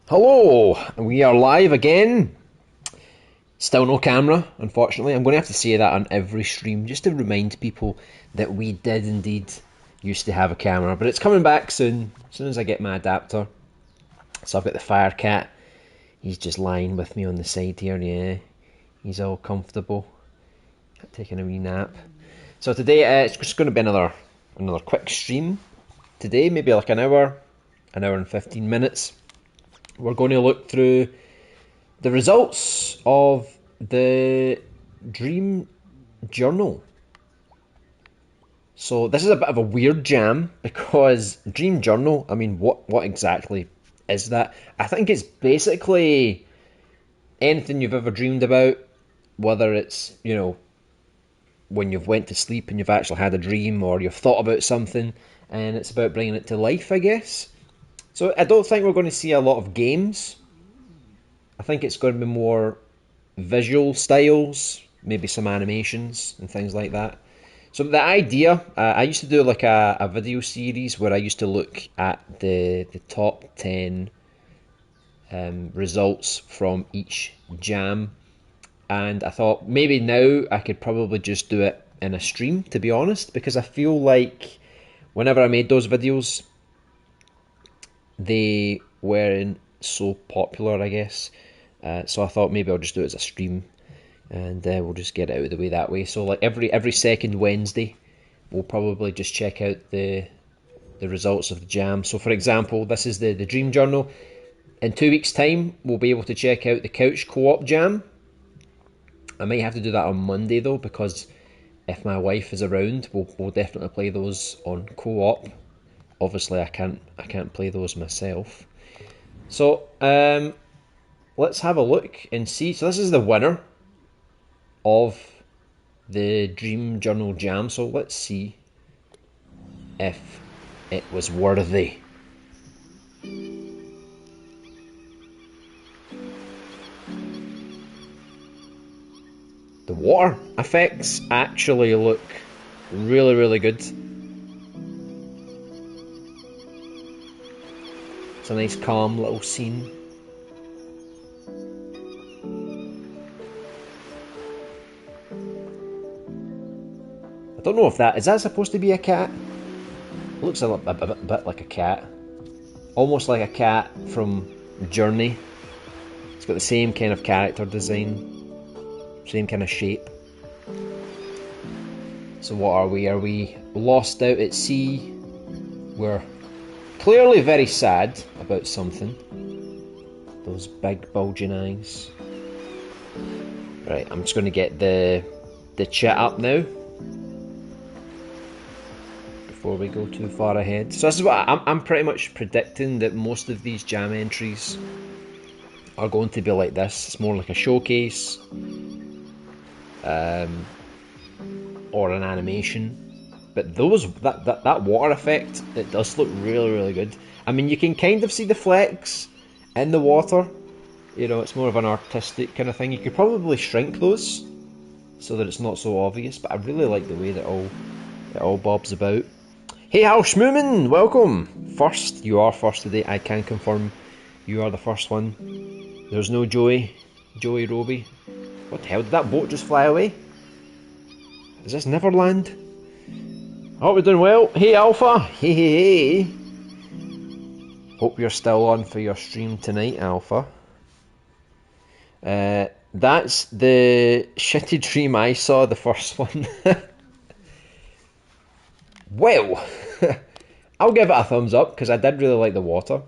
Hello, we are live again. Still no camera, unfortunately. I'm going to have to say that on every stream just to remind people that we did indeed used to have a camera, but it's coming back soon, as soon as I get my adapter. So I've got the Fire Cat. He's just lying with me on the side here, yeah. He's all comfortable, taking a wee nap. So today it's just going to be another quick stream. Today, maybe like an hour and 15 minutes. We're going to look through the results of the Dream Journal. So this is a bit of a weird jam because Dream Journal, I mean, what exactly is that? I think it's basically anything you've ever dreamed about, whether it's, when you've went to sleep and you've actually had a dream, or you've thought about something and it's about bringing it to life, I guess. So I don't think we're going to see a lot of games. I think it's going to be more visual styles, maybe some animations and things like that. So the idea, I used to do like a video series where I used to look at the top 10 results from each jam. And I thought maybe now I could probably just do it in a stream, to be honest, because I feel like whenever I made those videos, they weren't so popular, I guess. So I thought maybe I'll just do it as a stream, and we'll just get it out of the way that way. So like every second Wednesday, we'll probably just check out the results of the jam. So for example, this is the Dream Journal. In 2 weeks' time, we'll be able to check out the Couch Co-op jam. I might have to do that on Monday though, because if my wife is around, we'll definitely play those on co-op. Obviously, I can't play those myself. So let's have a look and see. So this is the winner of the Dream Journal Jam. So let's see if it was worthy. The water effects actually look really, really good. It's a nice calm little scene. I don't know if is that supposed to be a cat? It looks a bit like a cat. Almost like a cat from Journey. It's got the same kind of character design, same kind of shape. So what are we? Are we lost out at sea? We're clearly very sad about something. Those big bulging eyes. Right, I'm just going to get the chat up now before we go too far ahead. So this is what I'm pretty much predicting, that most of these jam entries are going to be like this. It's more like a showcase, or an animation. But that water effect, it does look really, really good. I mean, you can kind of see the flecks in the water. It's more of an artistic kind of thing. You could probably shrink those so that it's not so obvious, but I really like the way that it all bobs about. Hey Hal Schmoomin, welcome! You are first today, I can confirm you are the first one. There's no Joey Roby. What the hell, did that boat just fly away? Is this Neverland? I hope you're doing well. Hey Alpha, hey. Hope you're still on for your stream tonight, Alpha. That's the shitty dream I saw, the first one. Well, I'll give it a thumbs up because I did really like the water.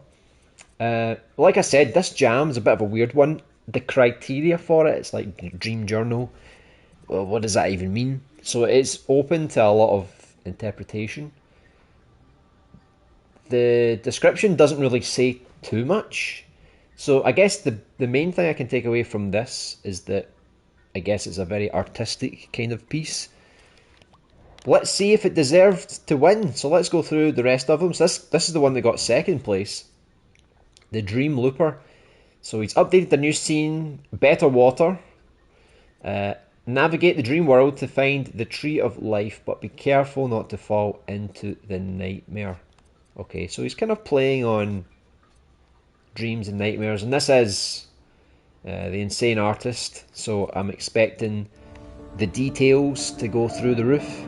Like I said, this jam's a bit of a weird one. The criteria for it's like Dream Journal. Well, what does that even mean? So it's open to a lot of interpretation. The description doesn't really say too much. So I guess the main thing I can take away from this is that I guess it's a very artistic kind of piece. Let's see if it deserved to win. So let's go through the rest of them. So this is the one that got second place. The Dream Looper. So he's updated the new scene, better water. Navigate the dream world to find the tree of life, but be careful not to fall into the nightmare. Okay, so he's kind of playing on Dreams and Nightmares, and this is the Insane Artist, so I'm expecting the details to go through the roof.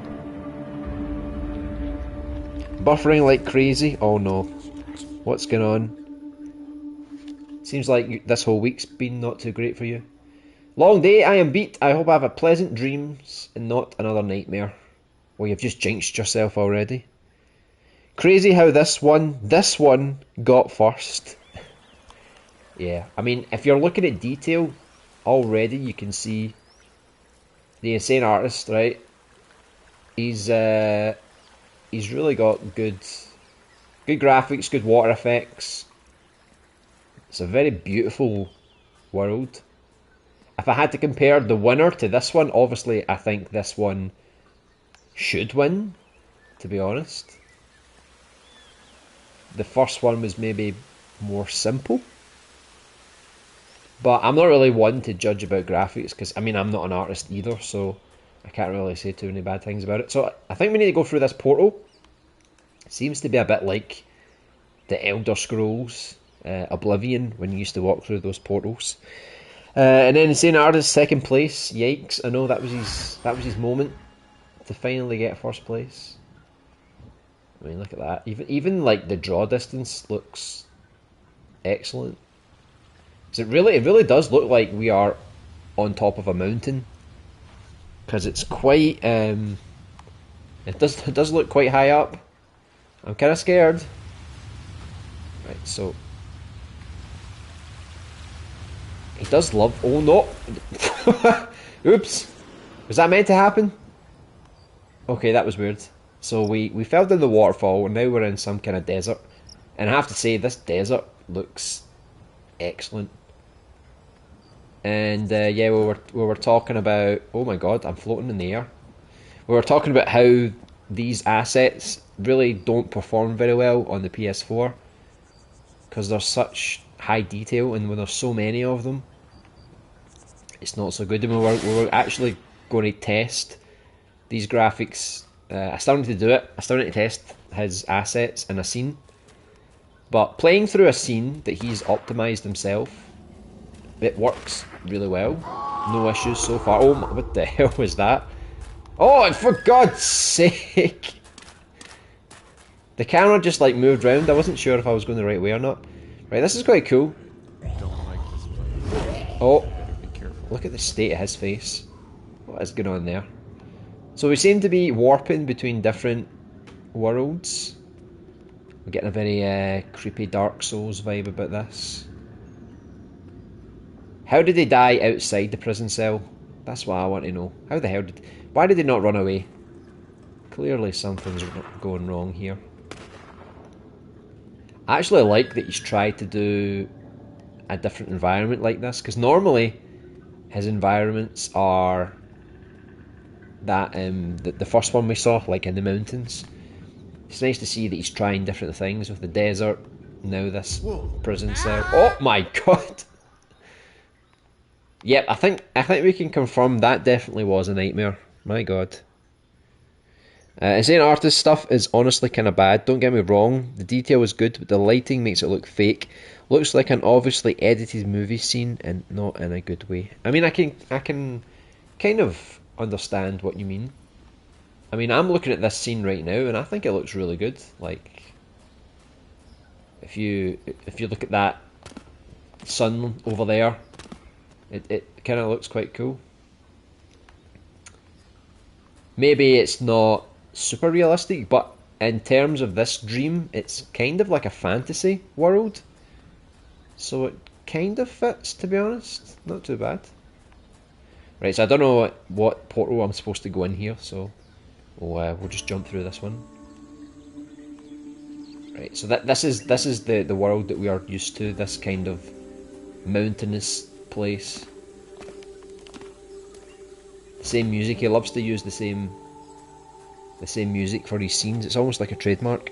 Buffering like crazy. Oh no. What's going on? Seems like this whole week's been not too great for you. Long day, I am beat. I hope I have a pleasant dreams and not another nightmare. Well, you've just jinxed yourself already. Crazy how this one got first. Yeah, I mean, if you're looking at detail, already you can see the Insane Artist, right? He's really got good graphics, good water effects. It's a very beautiful world. If I had to compare the winner to this one, obviously I think this one should win, to be honest. The first one was maybe more simple. But I'm not really one to judge about graphics, because, I mean, I'm not an artist either, so I can't really say too many bad things about it. So I think we need to go through this portal. It seems to be a bit like the Elder Scrolls Oblivion, when you used to walk through those portals. And then Insane Artist, second place. Yikes! I know that was his moment to finally get first place. I mean, look at that. Even like the draw distance looks excellent. So it really does look like we are on top of a mountain, because it's quite it does look quite high up. I'm kind of scared. Right, so he does love. Oh no! Oops, was that meant to happen? Okay, that was weird. So we fell down the waterfall, and now we're in some kind of desert. And I have to say, this desert looks excellent. And yeah, we were talking about. Oh my god, I'm floating in the air. We were talking about how these assets really don't perform very well on the PS4, because there's such high detail, and when there's so many of them, it's not so good. And we were actually going to test these graphics. I still need to do it. I still need to test his assets in a scene. But playing through a scene that he's optimised himself, it works really well. No issues so far. Oh, what the hell was that? Oh, and for God's sake! The camera just like moved around. I wasn't sure if I was going the right way or not. Right, this is quite cool. Oh, look at the state of his face. What is going on there? So we seem to be warping between different worlds. We're getting a very creepy Dark Souls vibe about this. How did they die outside the prison cell? That's what I want to know. How the hell did... Why did they not run away? Clearly something's going wrong here. I actually like that he's tried to do a different environment like this, because normally his environments are that the first one we saw, like in the mountains. It's nice to see that he's trying different things with the desert. Now this prison cell. Oh my god! Yep, I think we can confirm that definitely was a nightmare. My god. Insane Artist stuff is honestly kind of bad, don't get me wrong. The detail is good, but the lighting makes it look fake. Looks like an obviously edited movie scene, and not in a good way. I mean, I can kind of understand what you mean. I mean, I'm looking at this scene right now, and I think it looks really good. Like, if you look at that sun over there, it kind of looks quite cool. Maybe it's not super realistic, but in terms of this dream, it's kind of like a fantasy world. So it kind of fits, to be honest. Not too bad. Right, so I don't know what portal I'm supposed to go in here, so we'll just jump through this one. Right, so this is the world that we are used to, this kind of mountainous place. Same music, he loves to use the same music for his scenes. It's almost like a trademark.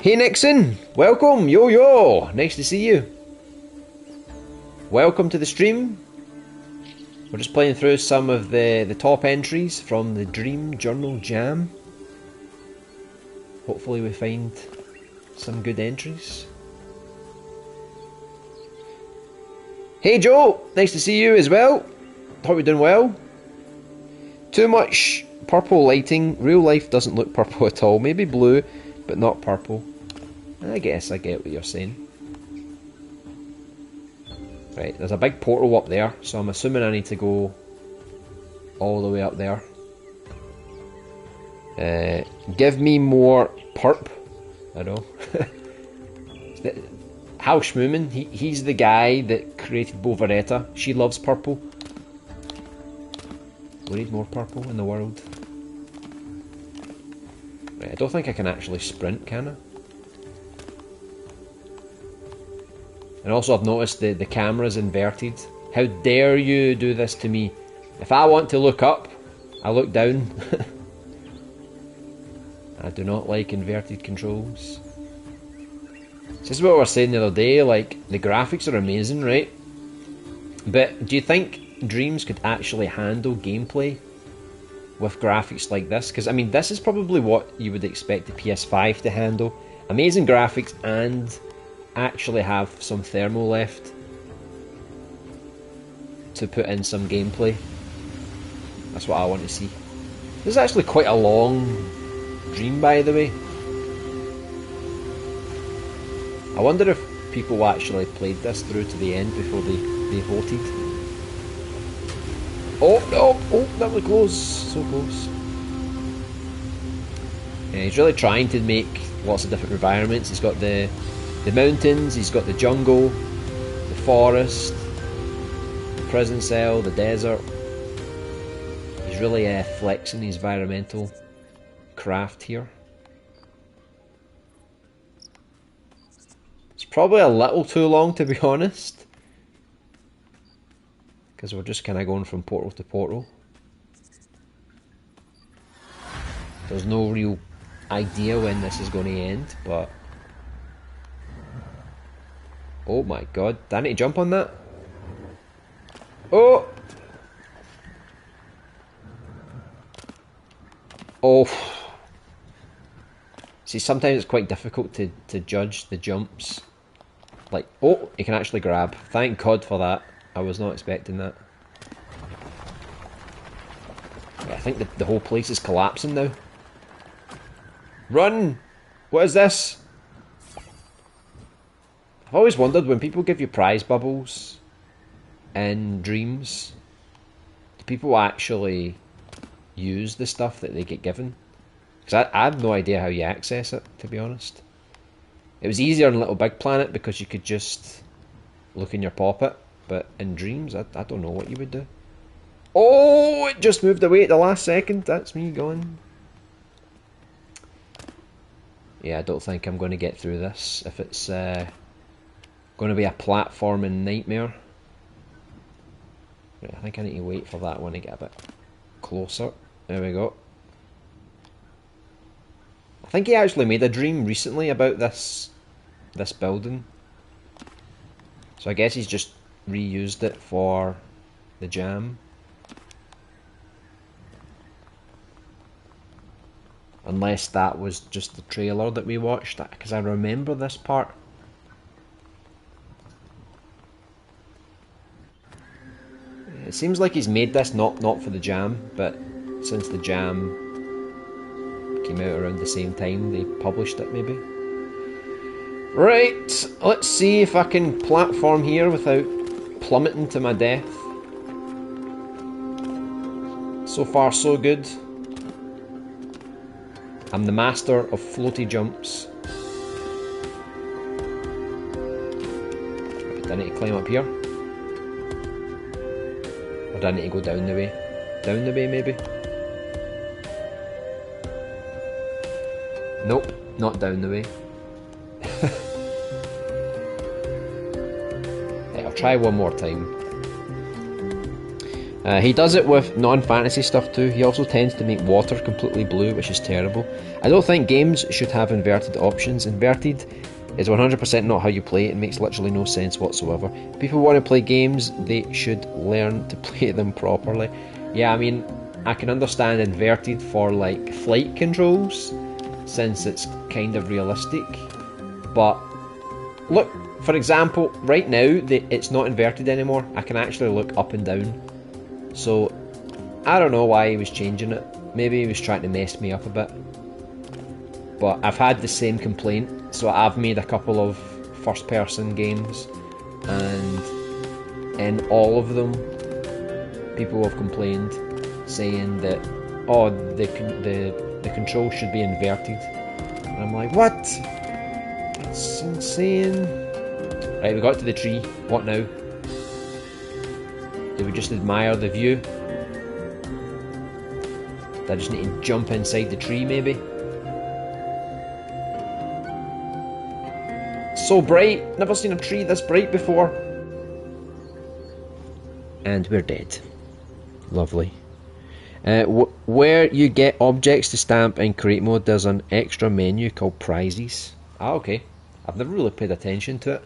Hey Nixon, welcome, yo, nice to see you. Welcome to the stream. We're just playing through some of the top entries from the Dream Journal Jam. Hopefully we find some good entries. Hey Joe, nice to see you as well. Hope you're doing well. Too much purple lighting. Real life doesn't look purple at all. Maybe blue, but not purple. I guess I get what you're saying. Right, there's a big portal up there, so I'm assuming I need to go all the way up there. Give me more perp. I know. Hal Schmuman, he's the guy that created Bovaretta. She loves purple. We need more purple in the world. Right, I don't think I can actually sprint, can I? And also I've noticed the camera's inverted. How dare you do this to me? If I want to look up, I look down. I do not like inverted controls. This is what we were saying the other day, like, the graphics are amazing, right? But do you think Dreams could actually handle gameplay with graphics like this? Because, I mean, this is probably what you would expect the PS5 to handle. Amazing graphics and actually have some thermal left to put in some gameplay. That's what I want to see. This is actually quite a long dream, by the way. I wonder if people actually played this through to the end before they voted. Oh, no! Oh, that was close. So close. Yeah, he's really trying to make lots of different environments. He's got the mountains, he's got the jungle, the forest, the prison cell, the desert. He's really flexing his environmental craft here. It's probably a little too long, to be honest, because we're just kind of going from portal to portal. There's no real idea when this is going to end, but oh my god, did I need to jump on that? Oh! Oh! See, sometimes it's quite difficult to judge the jumps. Like, oh, you can actually grab. Thank God for that. I was not expecting that. Yeah, I think the whole place is collapsing now. Run! What is this? I've always wondered, when people give you prize bubbles in Dreams, do people actually use the stuff that they get given? Because I have no idea how you access it, to be honest. It was easier in Little Big Planet because you could just look in your pocket, but in Dreams, I don't know what you would do. Oh, it just moved away at the last second. That's me gone. Yeah, I don't think I'm going to get through this if it's going to be a platforming nightmare. Right, I think I need to wait for that one to get a bit closer. There we go. I think he actually made a dream recently about this building. So I guess he's just reused it for the jam. Unless that was just the trailer that we watched, because I remember this part. It seems like he's made this not for the jam, but since the jam came out around the same time, they published it maybe. Right, let's see if I can platform here without plummeting to my death. So far so good. I'm the master of floaty jumps. Do I need to climb up here? Or do I need to go down the way? Down the way maybe? Nope, not down the way. Right, I'll try one more time. He does it with non-fantasy stuff too. He also tends to make water completely blue, which is terrible. I don't think games should have inverted options. Inverted is 100% not how you play it. It makes literally no sense whatsoever. If people want to play games, they should learn to play them properly. Yeah, I mean, I can understand inverted for like flight controls, since it's kind of realistic. But look, For example, right now, it's not inverted anymore. I can actually look up and down. So, I don't know why he was changing it. Maybe he was trying to mess me up a bit. But I've had the same complaint. So I've made a couple of first-person games. And in all of them, people have complained, saying that, oh, the control should be inverted. And I'm like, what? That's insane. Right, we got to the tree. What now? Do we just admire the view? Do I just need to jump inside the tree, maybe? So bright! Never seen a tree this bright before. And we're dead. Lovely. Where you get objects to stamp in create mode, there's an extra menu called prizes. Ah, okay. I've never really paid attention to it.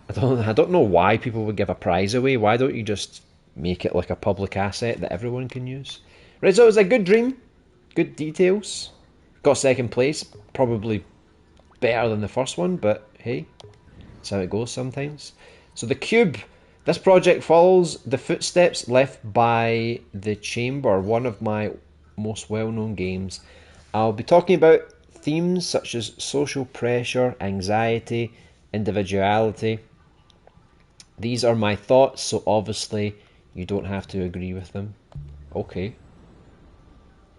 I don't know why people would give a prize away. Why don't you just make it like a public asset that everyone can use? Right, so it was a good dream. Good details. Got second place. Probably better than the first one, but hey, that's how it goes sometimes. So the cube. This project follows the footsteps left by The Chamber, one of my most well-known games. I'll be talking about themes such as social pressure, anxiety, individuality. These are my thoughts, so obviously you don't have to agree with them. Okay.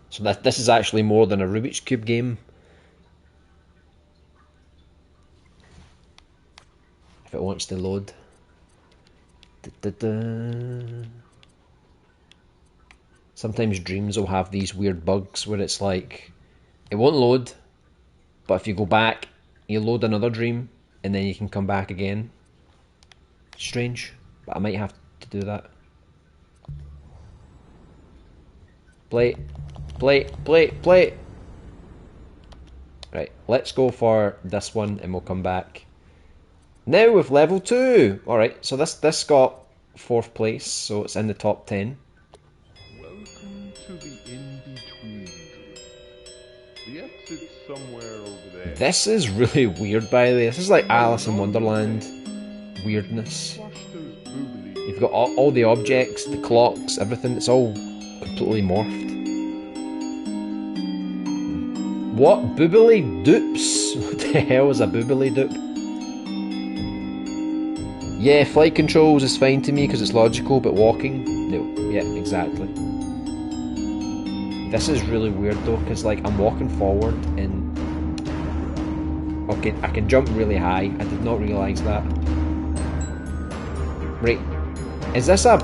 So this is actually more than a Rubik's Cube game. If it wants to load. Sometimes Dreams will have these weird bugs where it's like, it won't load, but if you go back, you load another dream, and then you can come back again. Strange, but I might have to do that. Play. Right, let's go for this one, and we'll come back. Now with level 2! Alright, so this got 4th place, so it's in the top 10. Welcome to the in-between. The exit's somewhere over there. This is really weird, by the way. This is like Alice in Wonderland weirdness. You've got all the objects, the clocks, everything. It's all completely morphed. What? Boobily dupes? What the hell is a boobily dupe? Yeah, flight controls is fine to me because it's logical, but walking? No. Yeah, exactly. This is really weird though, because like I'm walking forward and... Okay, I can jump really high. I did not realise that. Right. Is this a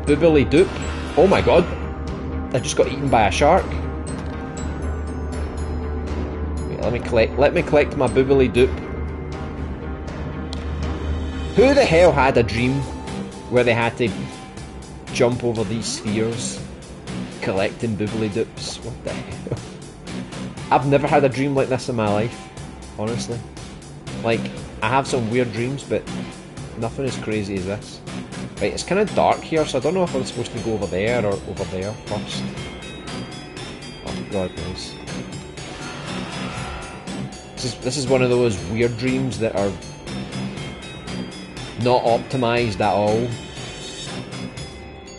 boobily dupe? Oh my god. I just got eaten by a shark. Wait, let me collect my boobily dupe. Who the hell had a dream where they had to jump over these spheres collecting boobily dupes? What the hell? I've never had a dream like this in my life, honestly. Like, I have some weird dreams, but nothing as crazy as this. Right, it's kind of dark here, so I don't know if I'm supposed to go over there or over there first. Oh god knows. This is one of those weird dreams that are not optimised at all.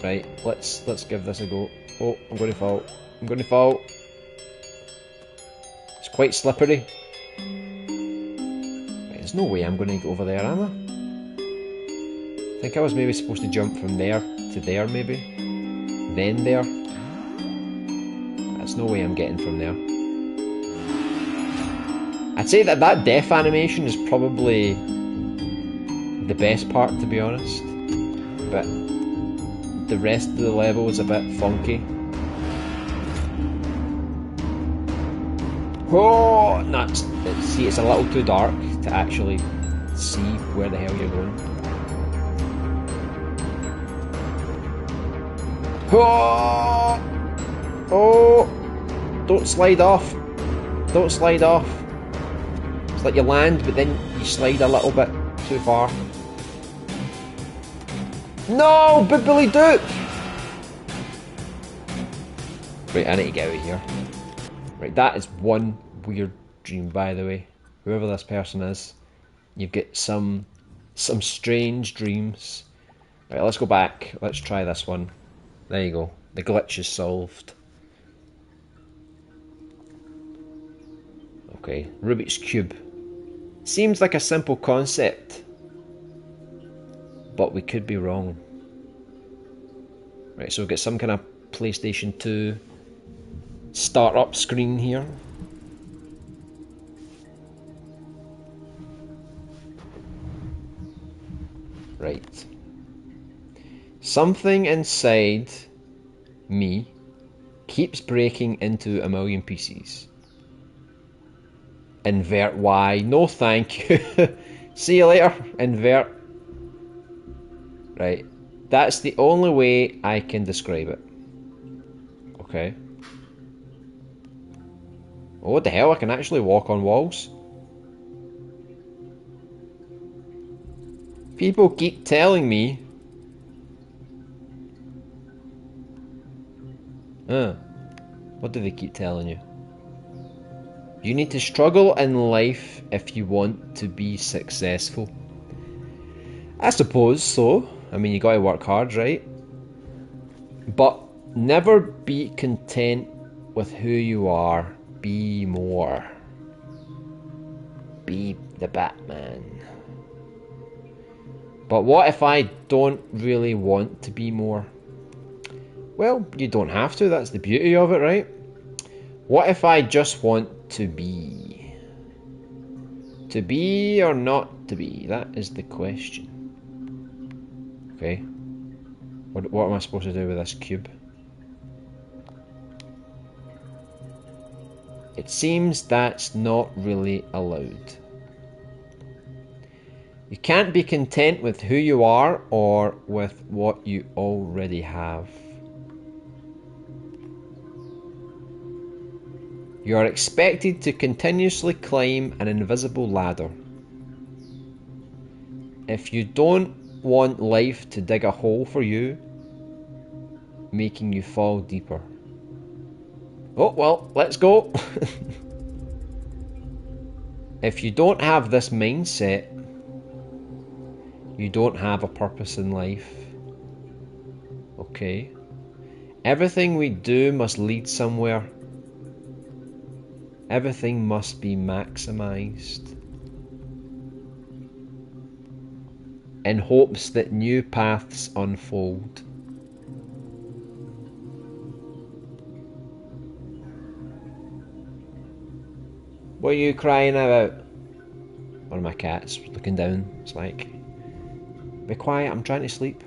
Right, let's give this a go. Oh, I'm going to fall. I'm going to fall. It's quite slippery. Right, there's no way I'm going to go over there, am I? I think I was maybe supposed to jump from there to there, maybe. Then there. There's no way I'm getting from there. I'd say that death animation is probably the best part, to be honest, but the rest of the level is a bit funky. Oh, nuts! See, it's a little too dark to actually see where the hell you're going. Oh! Oh! Don't slide off! Don't slide off! It's like you land, but then you slide a little bit too far. No! Bibbly Dupe! Right, I need to get out of here. Right, that is one weird dream, by the way. Whoever this person is. You've got some strange dreams. Right, let's go back. Let's try this one. There you go. The glitch is solved. Okay, Rubik's Cube. Seems like a simple concept, but we could be wrong. Right, so we've got some kind of PlayStation 2 startup screen here. Right. Something inside me keeps breaking into a million pieces. Invert Y. No thank you. See you later. Invert. Right. That's the only way I can describe it. Okay. Oh, what the hell? I can actually walk on walls. People keep telling me. What do they keep telling you? You need to struggle in life if you want to be successful. I suppose so. I mean, you gotta work hard, right? But never be content with who you are. Be more. Be the Batman. But what if I don't really want to be more? Well, you don't have to, that's the beauty of it, right? What if I just want to be? To be or not to be? That is the question. Okay. What am I supposed to do with this cube? It seems that's not really allowed. You can't be content with who you are or with what you already have. You are expected to continuously climb an invisible ladder. If you don't want life to dig a hole for you, making you fall deeper. Oh, well, let's go. If you don't have this mindset, you don't have a purpose in life. Okay. Everything we do must lead somewhere. Everything must be maximized. In hopes that new paths unfold. What are you crying about? One of my cats looking down. It's like, be quiet, I'm trying to sleep.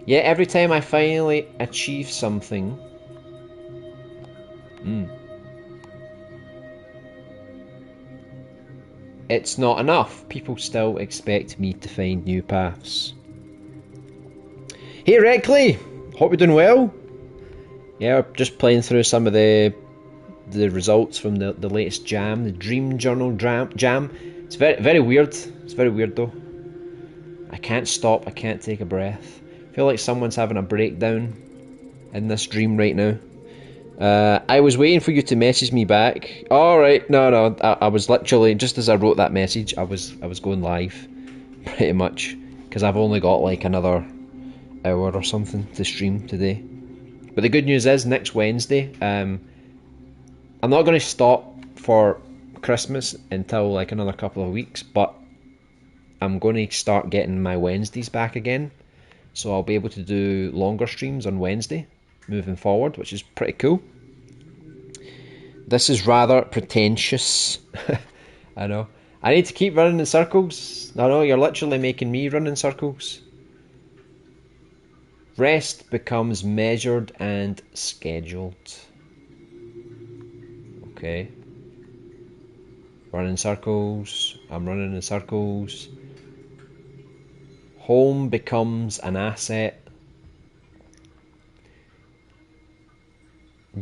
Yeah, every time I finally achieve something, it's not enough. People still expect me to find new paths. Hey Reckley! Hope you're doing well. Yeah, just playing through some of the results from the latest jam, the Dream Journal jam. It's very weird. It's very weird though. I can't stop, I can't take a breath. I feel like someone's having a breakdown in this dream right now. I was waiting for you to message me back. Alright, no, I was literally, just as I wrote that message, I was going live, pretty much, because I've only got like another hour or something to stream today. But the good news is, next Wednesday, I'm not going to stop for Christmas until like another couple of weeks, but I'm going to start getting my Wednesdays back again, so I'll be able to do longer streams on Wednesday moving forward, which is pretty cool. This is rather pretentious. I know. I need to keep running in circles. I know, you're literally making me run in circles. Rest becomes measured and scheduled. Okay. Run in circles. I'm running in circles. Home becomes an asset.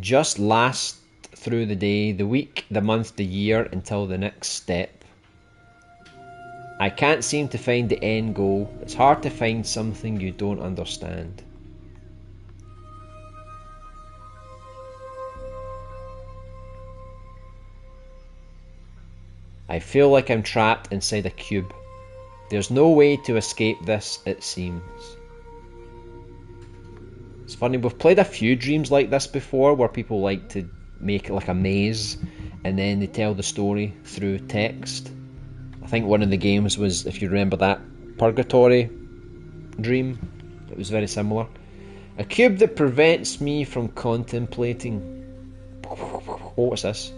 Just last through the day, the week, the month, the year, until the next step. I can't seem to find the end goal. It's hard to find something you don't understand. I feel like I'm trapped inside a cube. There's no way to escape this, it seems. It's funny, we've played a few dreams like this before, where people like to make it like a maze, and then they tell the story through text. I think one of the games was, if you remember that, Purgatory dream. It was very similar. A cube that prevents me from contemplating. Oh, what's this?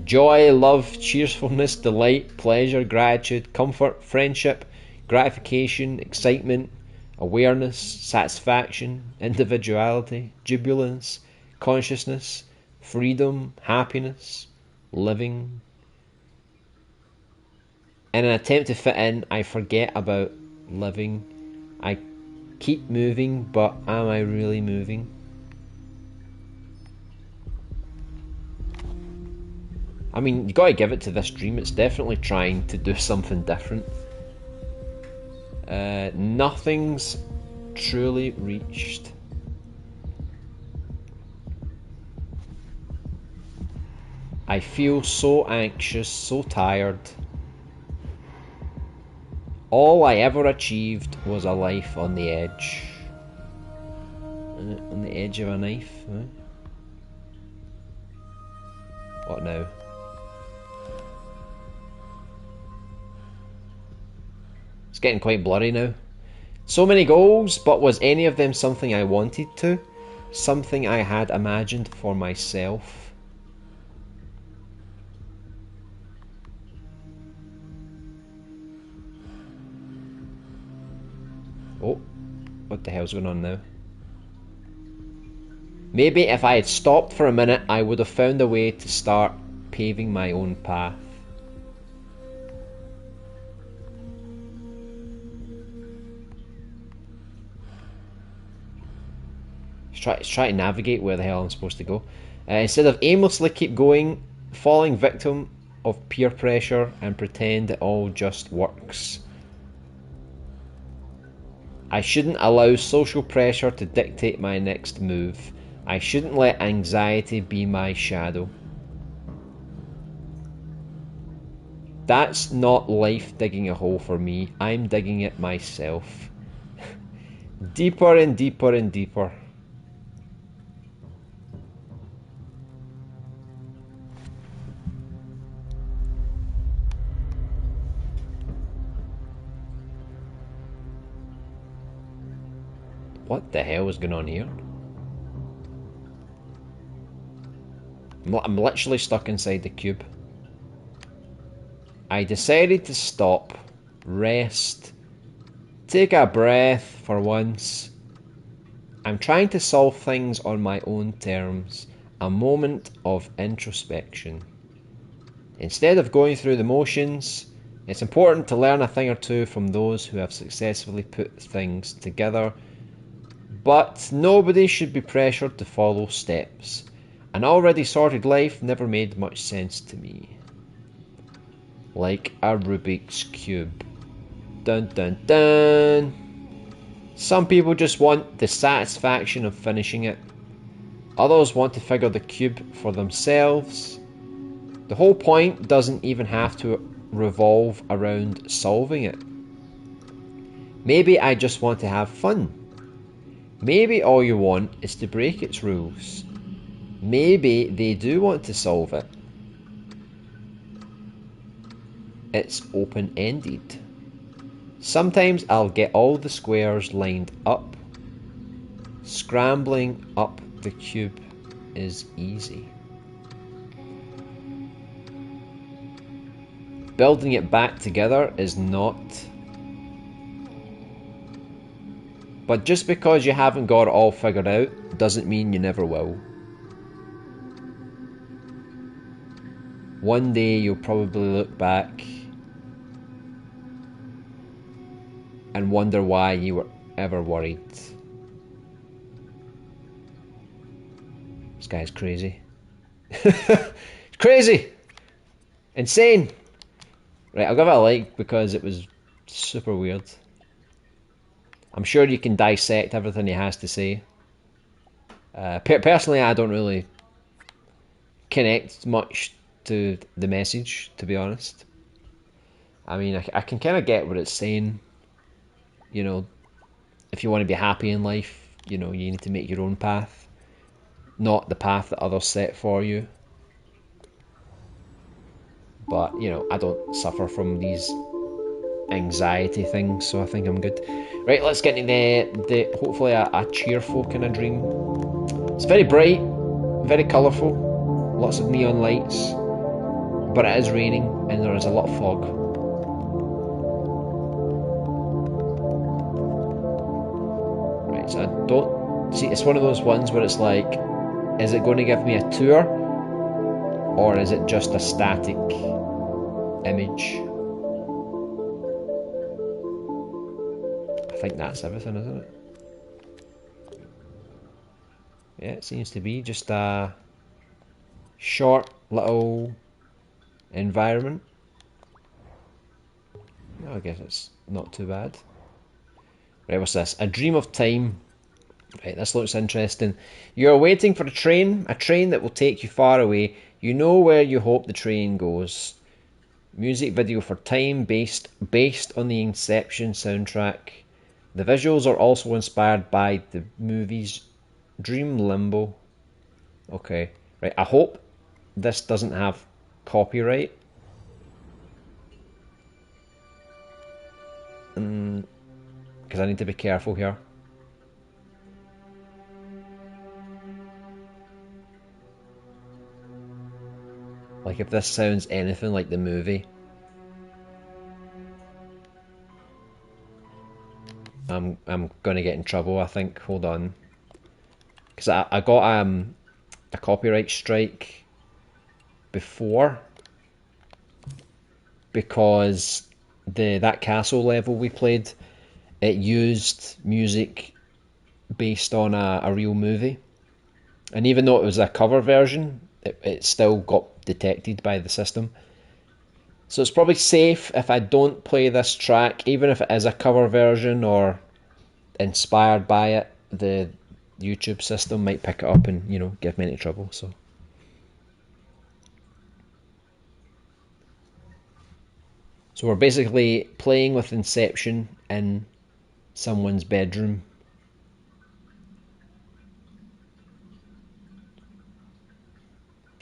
Joy, love, cheerfulness, delight, pleasure, gratitude, comfort, friendship, gratification, excitement, awareness, satisfaction, individuality, jubilance, consciousness, freedom, happiness, living. In an attempt to fit in, I forget about living. I keep moving, but am I really moving? I mean, you gotta give it to this dream, it's definitely trying to do something different. Nothing's truly reached. I feel so anxious, so tired. All I ever achieved was a life on the edge. On the edge of a knife. What now? It's getting quite blurry now. So many goals, but was any of them something I wanted to? Something I had imagined for myself? Oh, what the hell's going on now? Maybe if I had stopped for a minute, I would have found a way to start paving my own path. Try to navigate where the hell I'm supposed to go. Instead of aimlessly keep going, falling victim of peer pressure and pretend it all just works. I shouldn't allow social pressure to dictate my next move. I shouldn't let anxiety be my shadow. That's not life digging a hole for me. I'm digging it myself. Deeper and deeper and deeper. What the hell is going on here? I'm literally stuck inside the cube. I decided to stop, rest, take a breath for once. I'm trying to solve things on my own terms, a moment of introspection. Instead of going through the motions, it's important to learn a thing or two from those who have successfully put things together, but nobody should be pressured to follow steps. An already sorted life never made much sense to me. Like a Rubik's Cube. Dun dun dun! Some people just want the satisfaction of finishing it. Others want to figure the cube for themselves. The whole point doesn't even have to revolve around solving it. Maybe I just want to have fun. Maybe all you want is to break its rules. Maybe they do want to solve it. It's open-ended. Sometimes I'll get all the squares lined up. Scrambling up the cube is easy. Building it back together is not. But just because you haven't got it all figured out doesn't mean you never will. One day you'll probably look back and wonder why you were ever worried. This guy's crazy. Crazy! Insane! Right, I'll give it a like because it was super weird. I'm sure you can dissect everything he has to say. Personally, I don't really connect much to the message, to be honest. I mean, I can kind of get what it's saying. You know, if you want to be happy in life, you know, you need to make your own path, not the path that others set for you. But, you know, I don't suffer from these anxiety things, so I think I'm good. Right, let's get into the hopefully a cheerful kind of dream. It's very bright, very colourful, lots of neon lights, but it is raining and there is a lot of fog. Right, so I don't see, it's one of those ones where it's like, is it going to give me a tour or is it just a static image? I think that's everything, isn't it? Yeah, it seems to be just a short little environment. I guess it's not too bad. Right, what's this? A dream of time. Right, this looks interesting. You're waiting for a train that will take you far away. You know where you hope the train goes. Music video for Time based on the Inception soundtrack. The visuals are also inspired by the movies Dream Limbo. Okay, right, I hope this doesn't have copyright. Because I need to be careful here. Like if this sounds anything like the movie, I'm gonna get in trouble, I think. Hold on. Because I got a copyright strike before because that castle level we played, it used music based on a real movie, and even though it was a cover version, it still got detected by the system. So it's probably safe if I don't play this track, even if it is a cover version or inspired by it. The YouTube system might pick it up and, you know, give me any trouble. So we're basically playing with Inception in someone's bedroom.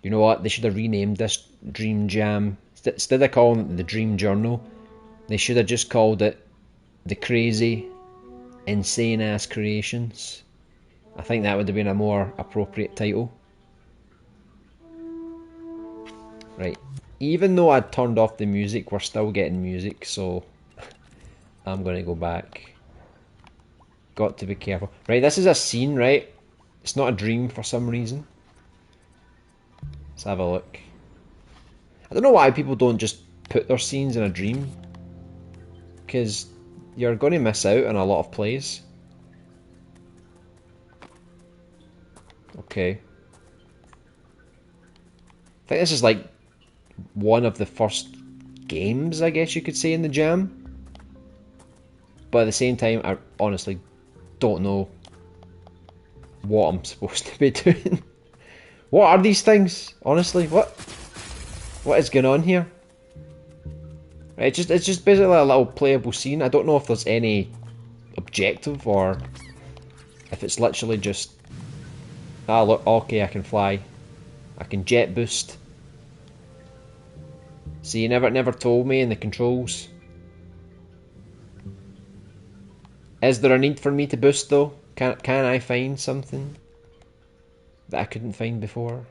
You know what? They should have renamed this Dream Jam. Instead of calling it the Dream Journal, they should have just called it the Crazy, Insane Ass Creations. I think that would have been a more appropriate title. Right. Even though I'd turned off the music, we're still getting music, so I'm going to go back. Got to be careful. Right, this is a scene, right? It's not a dream for some reason. Let's have a look. I don't know why people don't just put their scenes in a dream, because you're going to miss out on a lot of plays. Okay. I think this is like one of the first games, I guess you could say, in the jam. But at the same time, I honestly don't know what I'm supposed to be doing. What are these things? Honestly, what is going on here? Right, it's just basically a little playable scene. I don't know if there's any objective or if it's literally just, ah look, okay, I can fly. I can jet boost. See, you never told me in the controls. Is there a need for me to boost though? Can I find something that I couldn't find before?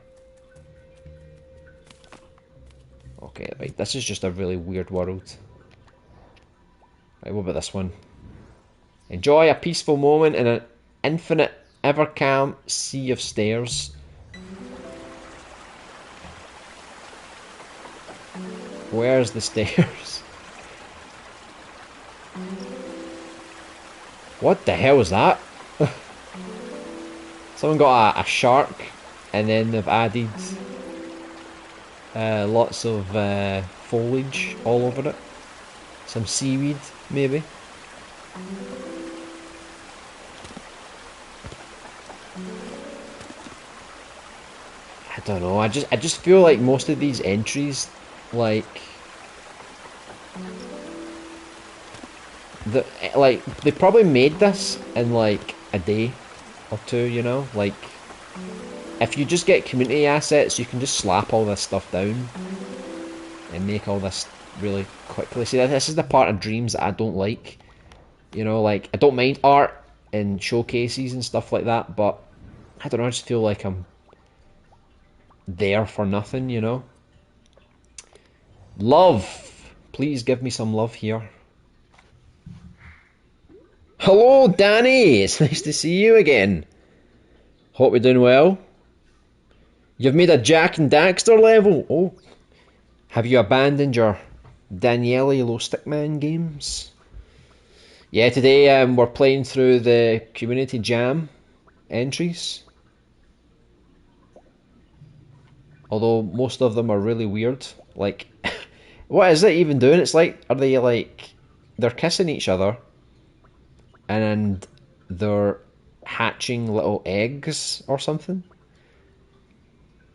Okay, right, this is just a really weird world. Right, what about this one? Enjoy a peaceful moment in an infinite, ever calm sea of stairs. Where's the stairs? What the hell is that? Someone got a shark and then they've added lots of foliage all over it. Some seaweed, maybe. I don't know. I just feel like most of these entries, like, like they probably made this in like a day or two, you know? Like if you just get community assets, you can just slap all this stuff down and make all this really quickly. See, this is the part of Dreams that I don't like. You know, like I don't mind art and showcases and stuff like that, but I don't know, I just feel like I'm there for nothing, you know? Love! Please give me some love here. Hello, Danny! It's nice to see you again. Hope you're doing well. You've made a Jack and Daxter level. Oh, have you abandoned your Daniele Low Stickman games? Yeah, today we're playing through the Community Jam entries. Although most of them are really weird. Like, what is it even doing? It's like, are they like, they're kissing each other and they're hatching little eggs or something?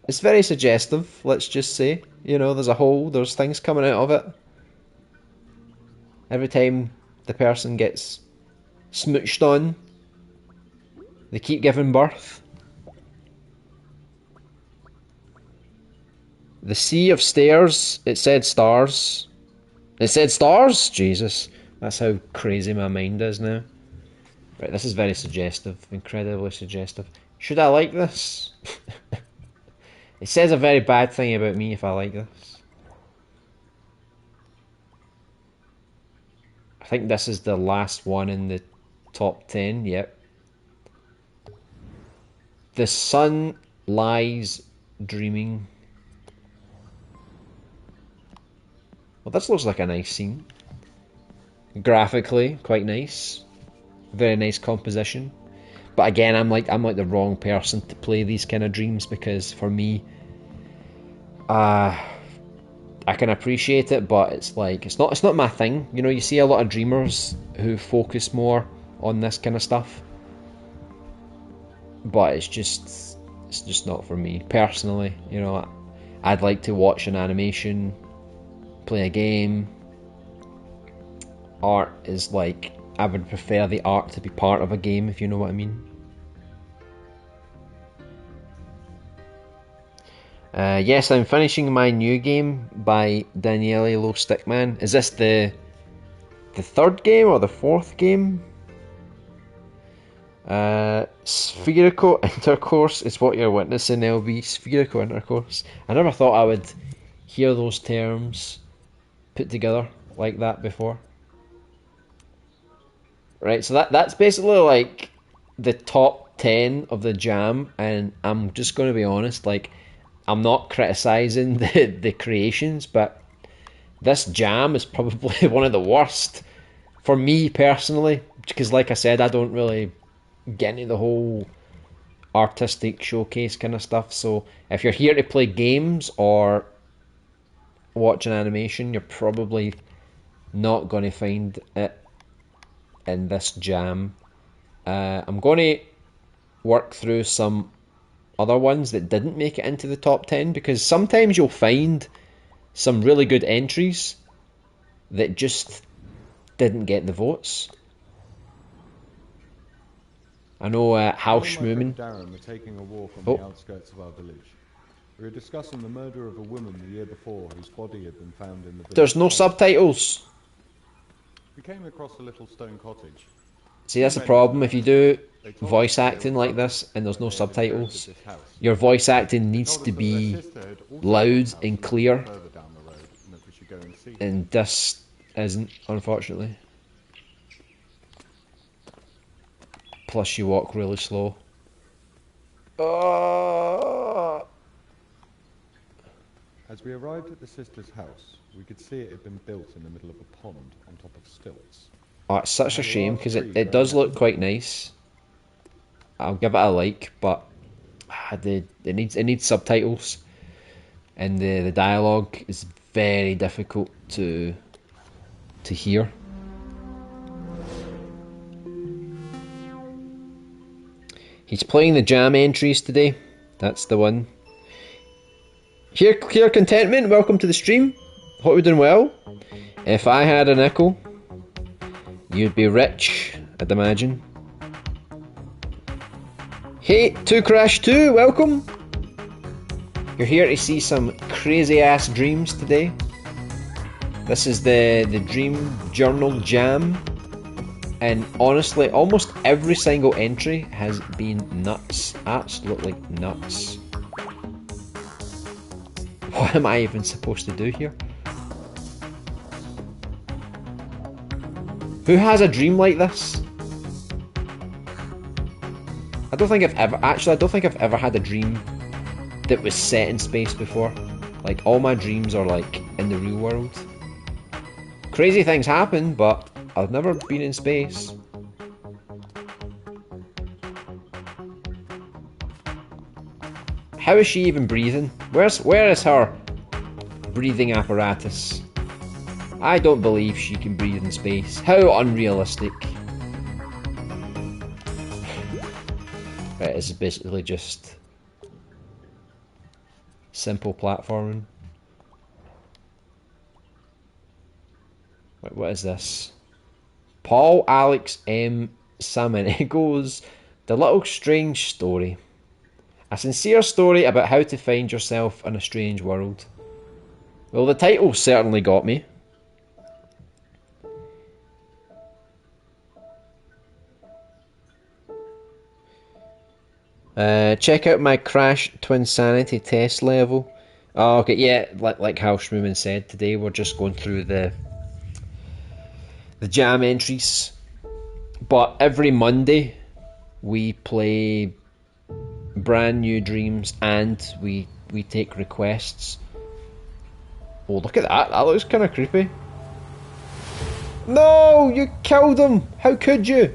It's very suggestive, let's just say. You know, there's a hole, there's things coming out of it. Every time the person gets smooched on, they keep giving birth. The sea of stairs, it said stars. It said stars? Jesus, that's how crazy my mind is now. Right, this is very suggestive, incredibly suggestive. Should I like this? It says a very bad thing about me if I like this. I think this is the last one in the top 10, yep. The sun lies dreaming. Well, this looks like a nice scene. Graphically, quite nice. Very nice composition. But again, I'm like the wrong person to play these kind of dreams, because for me, I can appreciate it, but it's like it's not my thing. You know, you see a lot of dreamers who focus more on this kind of stuff, but it's just not for me personally. You know, I'd like to watch an animation, play a game. Art is like, I would prefer the art to be part of a game, if you know what I mean. Yes, I'm finishing my new game by Daniele Low Stickman. Is this the third game or the fourth game? Spherical intercourse is what you're witnessing, LB. Spherical intercourse. I never thought I would hear those terms put together like that before. Right, so that's basically like the top 10 of the jam, and I'm just going to be honest, like, I'm not criticising the creations, but this jam is probably one of the worst for me personally, because like I said, I don't really get into the whole artistic showcase kind of stuff. So if you're here to play games or watch an animation, you're probably not going to find it in this jam. I'm going to work through some other ones that didn't make it into the top 10, because sometimes you'll find some really good entries that just didn't get the votes. I know House Schmoomin. Darren were taking a walk on the outskirts of our village. We were discussing the murder of a woman the year before whose body had been found in the village. There's no subtitles. We came across a little stone cottage. See, that's the problem. If you do voice acting like this and there's no subtitles, your voice acting needs to be loud and clear, and this isn't, unfortunately. Plus you walk really slow. As we arrived at the sister's house, we could see it had been built in the middle of a pond on top of stilts. Oh, it's such a shame, because it does look quite nice. I'll give it a like, but it needs subtitles, and the dialogue is very difficult to hear. He's playing the jam entries today. That's the one. Here, Contentment, welcome to the stream. Hope you're doing well. If I had a nickel, You'd be rich, I'd imagine. Hey, 2Crash2, welcome! You're here to see some crazy ass dreams today. This is the Dream Journal Jam. And honestly, almost every single entry has been nuts. Absolutely nuts. What am I even supposed to do here? Who has a dream like this? I don't think I've ever had a dream that was set in space before. Like, all my dreams are like in the real world. Crazy things happen, but I've never been in space. How is she even breathing? Where is her breathing apparatus? I don't believe she can breathe in space. How unrealistic. Right, this is basically just simple platforming. Wait, what is this? Paul Alex M. Samanigo's The Little Strange Story. A sincere story about how to find yourself in a strange world. Well, the title certainly got me. Check out my Crash Twinsanity test level. Oh, okay, yeah, like how Shmoomin said, today we're just going through the jam entries. But every Monday we play brand new dreams and we take requests. Oh, look at that, that looks kind of creepy. No, you killed him! How could you?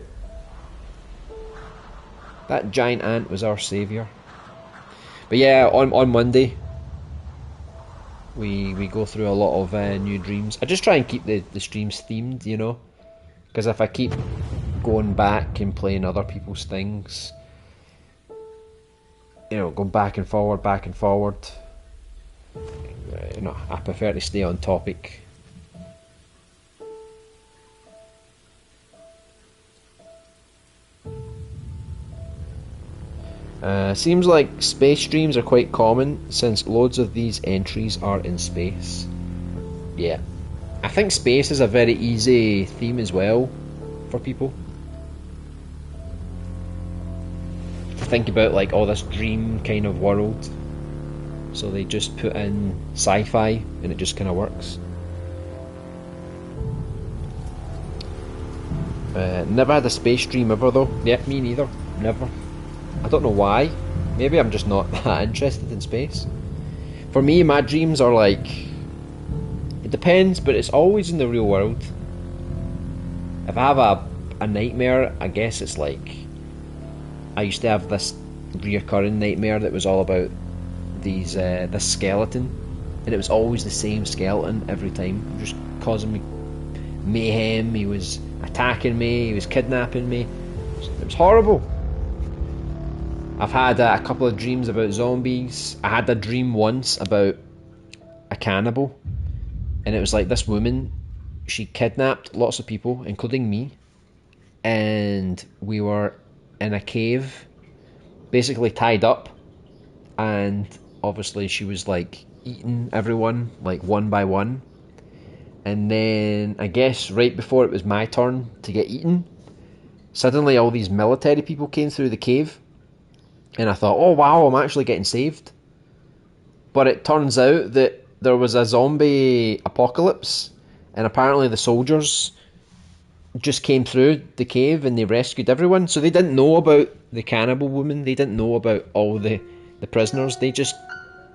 That giant ant was our saviour. But yeah, on Monday we go through a lot of new dreams. I just try and keep the streams themed, you know, because if I keep going back and playing other people's things, you know, going back and forward, you know, I prefer to stay on topic. Seems like space streams are quite common since loads of these entries are in space. Yeah. I think space is a very easy theme as well for people. To think about like all this dream kind of world. So they just put in sci-fi and it just kind of works. Never had a space dream ever though. Yeah, me neither. Never. I don't know why. Maybe I'm just not that interested in space. For me, my dreams are like... It depends, but it's always in the real world. If I have a nightmare, I guess it's like... I used to have this reoccurring nightmare that was all about this skeleton. And it was always the same skeleton every time. Just causing me mayhem. He was attacking me, he was kidnapping me. It was horrible. I've had a couple of dreams about zombies. I had a dream once about a cannibal, and it was like this woman, she kidnapped lots of people, including me, and we were in a cave, basically tied up, and obviously she was like eating everyone, like one by one, and then I guess right before it was my turn to get eaten, suddenly all these military people came through the cave. And I thought, oh wow, I'm actually getting saved. But it turns out that there was a zombie apocalypse, and apparently the soldiers just came through the cave and they rescued everyone. So they didn't know about the cannibal woman, they didn't know about all the prisoners, they just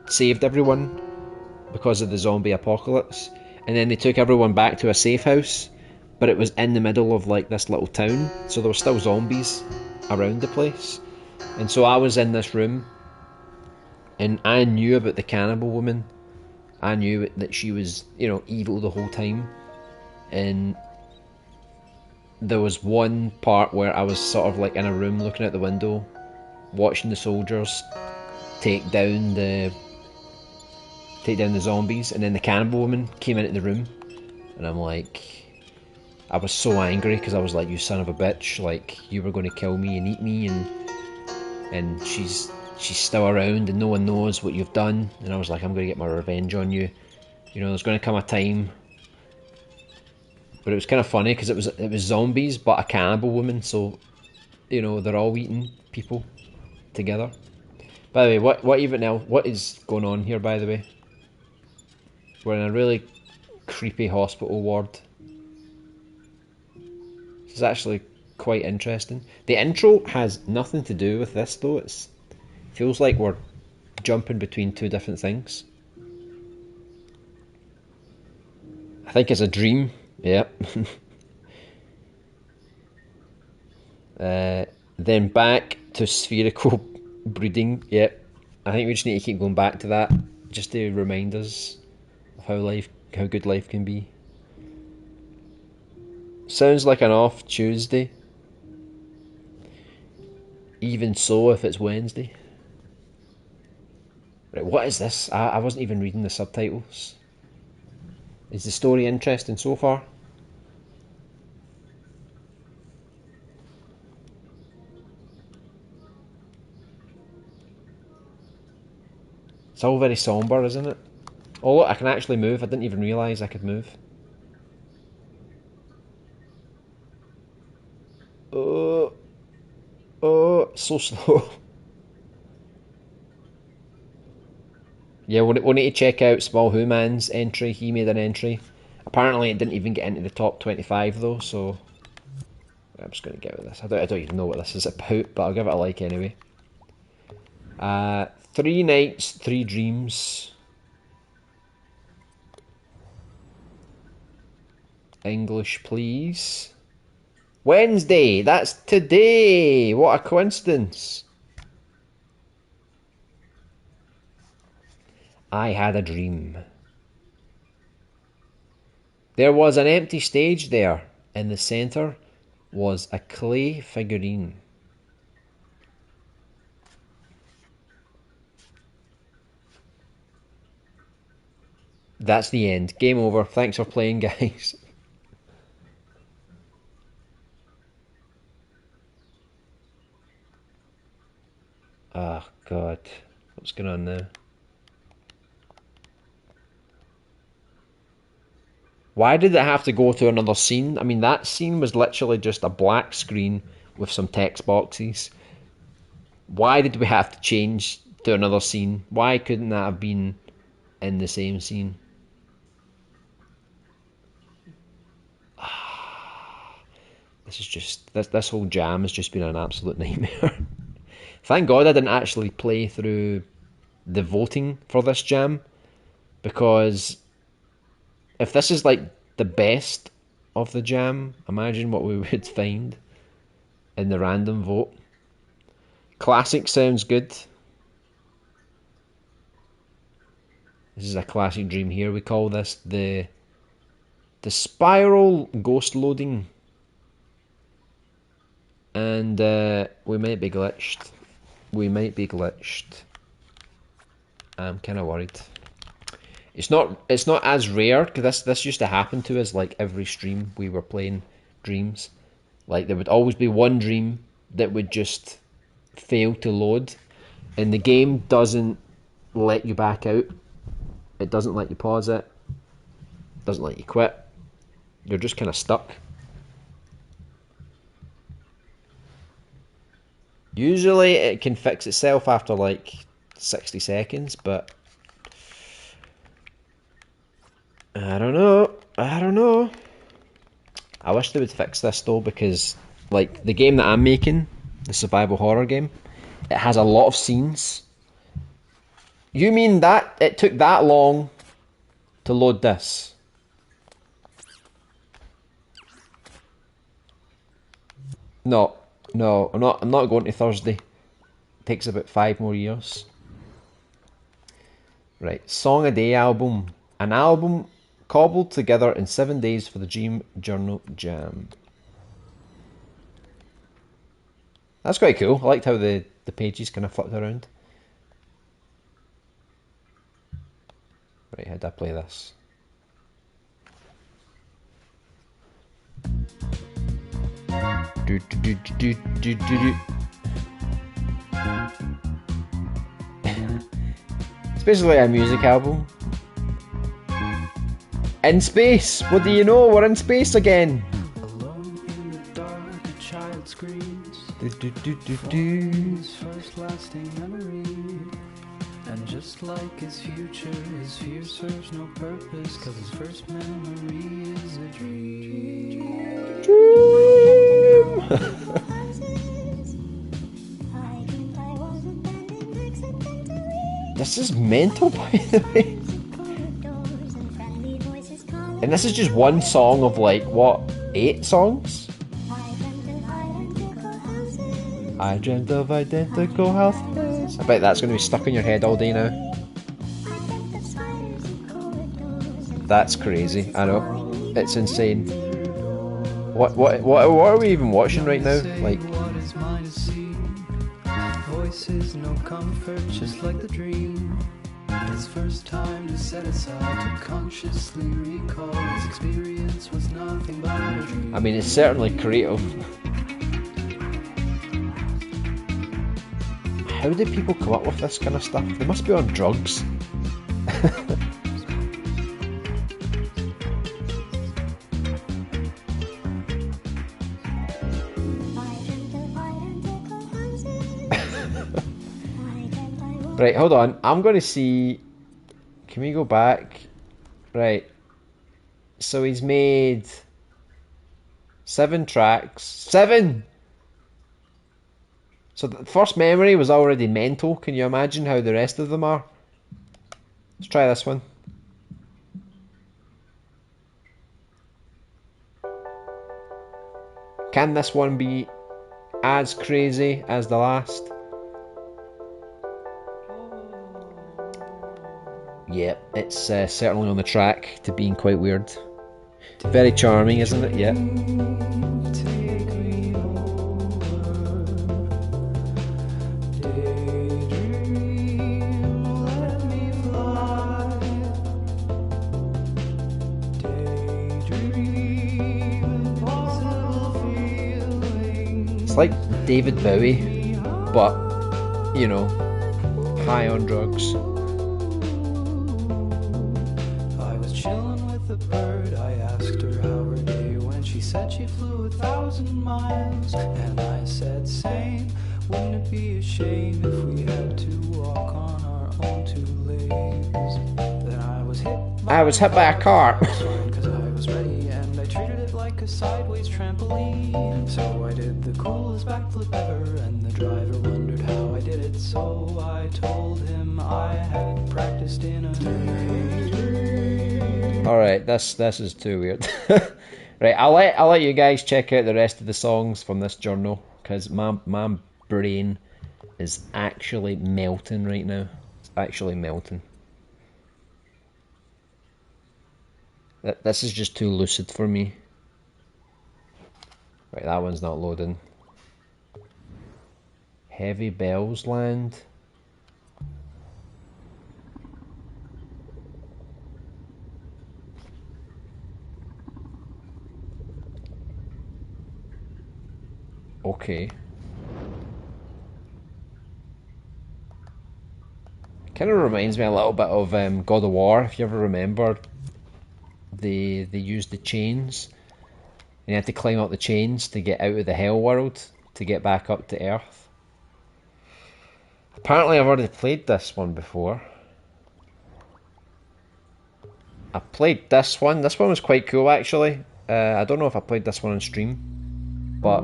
saved everyone because of the zombie apocalypse. And then they took everyone back to a safe house, but it was in the middle of like this little town, so there were still zombies around the place. And so I was in this room, and I knew about the cannibal woman. I knew that she was, you know, evil the whole time. And there was one part where I was sort of like in a room looking out the window, watching the soldiers take down the zombies, and then the cannibal woman came into the room, and I'm like, I was so angry because I was like, you son of a bitch, like you were going to kill me and eat me, and she's still around and no one knows what you've done. And I was like, I'm going to get my revenge on you. You know, there's going to come a time. But it was kind of funny because it was zombies, but a cannibal woman. So you know they're all eating people together. By the way, what even now? What is going on here? By the way, we're in a really creepy hospital ward. This is actually quite interesting. The intro has nothing to do with this though. It feels like we're jumping between two different things. I think it's a dream. Yep. Then back to spherical breeding. Yep. I think we just need to keep going back to that, just to remind us of how good life can be. Sounds like an off Tuesday. Even so, if it's Wednesday. Right, what is this? I wasn't even reading the subtitles. Is the story interesting so far? It's all very somber, isn't it? Oh look, I can actually move. I didn't even realise I could move. Oh, oh, so slow. Yeah, we'll need to check out Small Who Man's entry. He made an entry. Apparently, it didn't even get into the top 25 though, so I'm just going to get with this. I don't even know what this is about, but I'll give it a like anyway. 3 nights, 3 dreams. English, please. Wednesday, that's today. What a coincidence. I had a dream. There was an empty stage there. In the centre was a clay figurine. That's the end. Game over. Thanks for playing, guys. Oh, God. What's going on now? Why did it have to go to another scene? I mean, that scene was literally just a black screen with some text boxes. Why did we have to change to another scene? Why couldn't that have been in the same scene? This whole jam has just been an absolute nightmare. Thank God I didn't actually play through the voting for this jam, because if this is like the best of the jam, imagine what we would find in the random vote. Classic sounds good. This is a classic dream here. We call this the spiral ghost loading, and we might be glitched. We might be glitched. I'm kind of worried. It's not as rare, because this used to happen to us like every stream we were playing Dreams. Like there would always be one dream that would just fail to load, and the game doesn't let you back out. It doesn't let you pause it. It doesn't let you quit. You're just kind of stuck. Usually it can fix itself after like 60 seconds, but I don't know. I don't know. I wish they would fix this though, because like the game that I'm making, the survival horror game, it has a lot of scenes. You mean that it took that long to load this? No, no, I'm not going to Thursday. It takes about 5 more years. Right, Song a Day album. An album cobbled together in 7 days for the Dream Journal Jam. That's quite cool. I liked how the pages kind of flipped around. Right, how do I play this? It's basically a music album. In space! What do you know? We're in space again! Alone in the dark, a child screams. His first lasting memory. And just like his future, his fear serves no purpose, cause his first memory is a dream. This is mental, by the way. And this is just one song of like, what, 8 songs? I dreamt of identical houses. I bet that's going to be stuck in your head all day now. That's crazy, I know. It's insane. What are we even watching right now? Like, voices, no comfort, just like the dream. His first time to set aside to consciously recall his experience was nothing but a dream. I mean, it's certainly creative. How do people come up with this kind of stuff? They must be on drugs. Right, hold on. I'm going to see... Can we go back? Right. So he's made 7 tracks. 7! So the first memory was already mental. Can you imagine how the rest of them are? Let's try this one. Can this one be as crazy as the last? Yep, it's certainly on the track to being quite weird. Very charming, isn't it? Yep. It's like David Bowie, but, you know, high on drugs. I was chilling with a bird, I asked her how her day went. She said she flew 1,000 miles, and I said same. Wouldn't it be a shame if we had to walk on our own 2 legs? Then I was hit by a car. Because I was ready and I treated it like a sideways trampoline. So I did the coolest backflip ever, and the driver wondered how I did it. So I told him I had practiced in a dream. Alright, this is too weird. Right, I'll let you guys check out the rest of the songs from this journal, because my brain is actually melting right now. It's actually melting. This is just too lucid for me. Right, that one's not loading. Heavy Bells Land. Okay. Kind of reminds me a little bit of God of War, if you ever remember. They used the chains, and you had to climb up the chains to get out of the hell world to get back up to Earth. Apparently I've already played this one before. I played this one. This one was quite cool actually. I don't know if I played this one on stream, but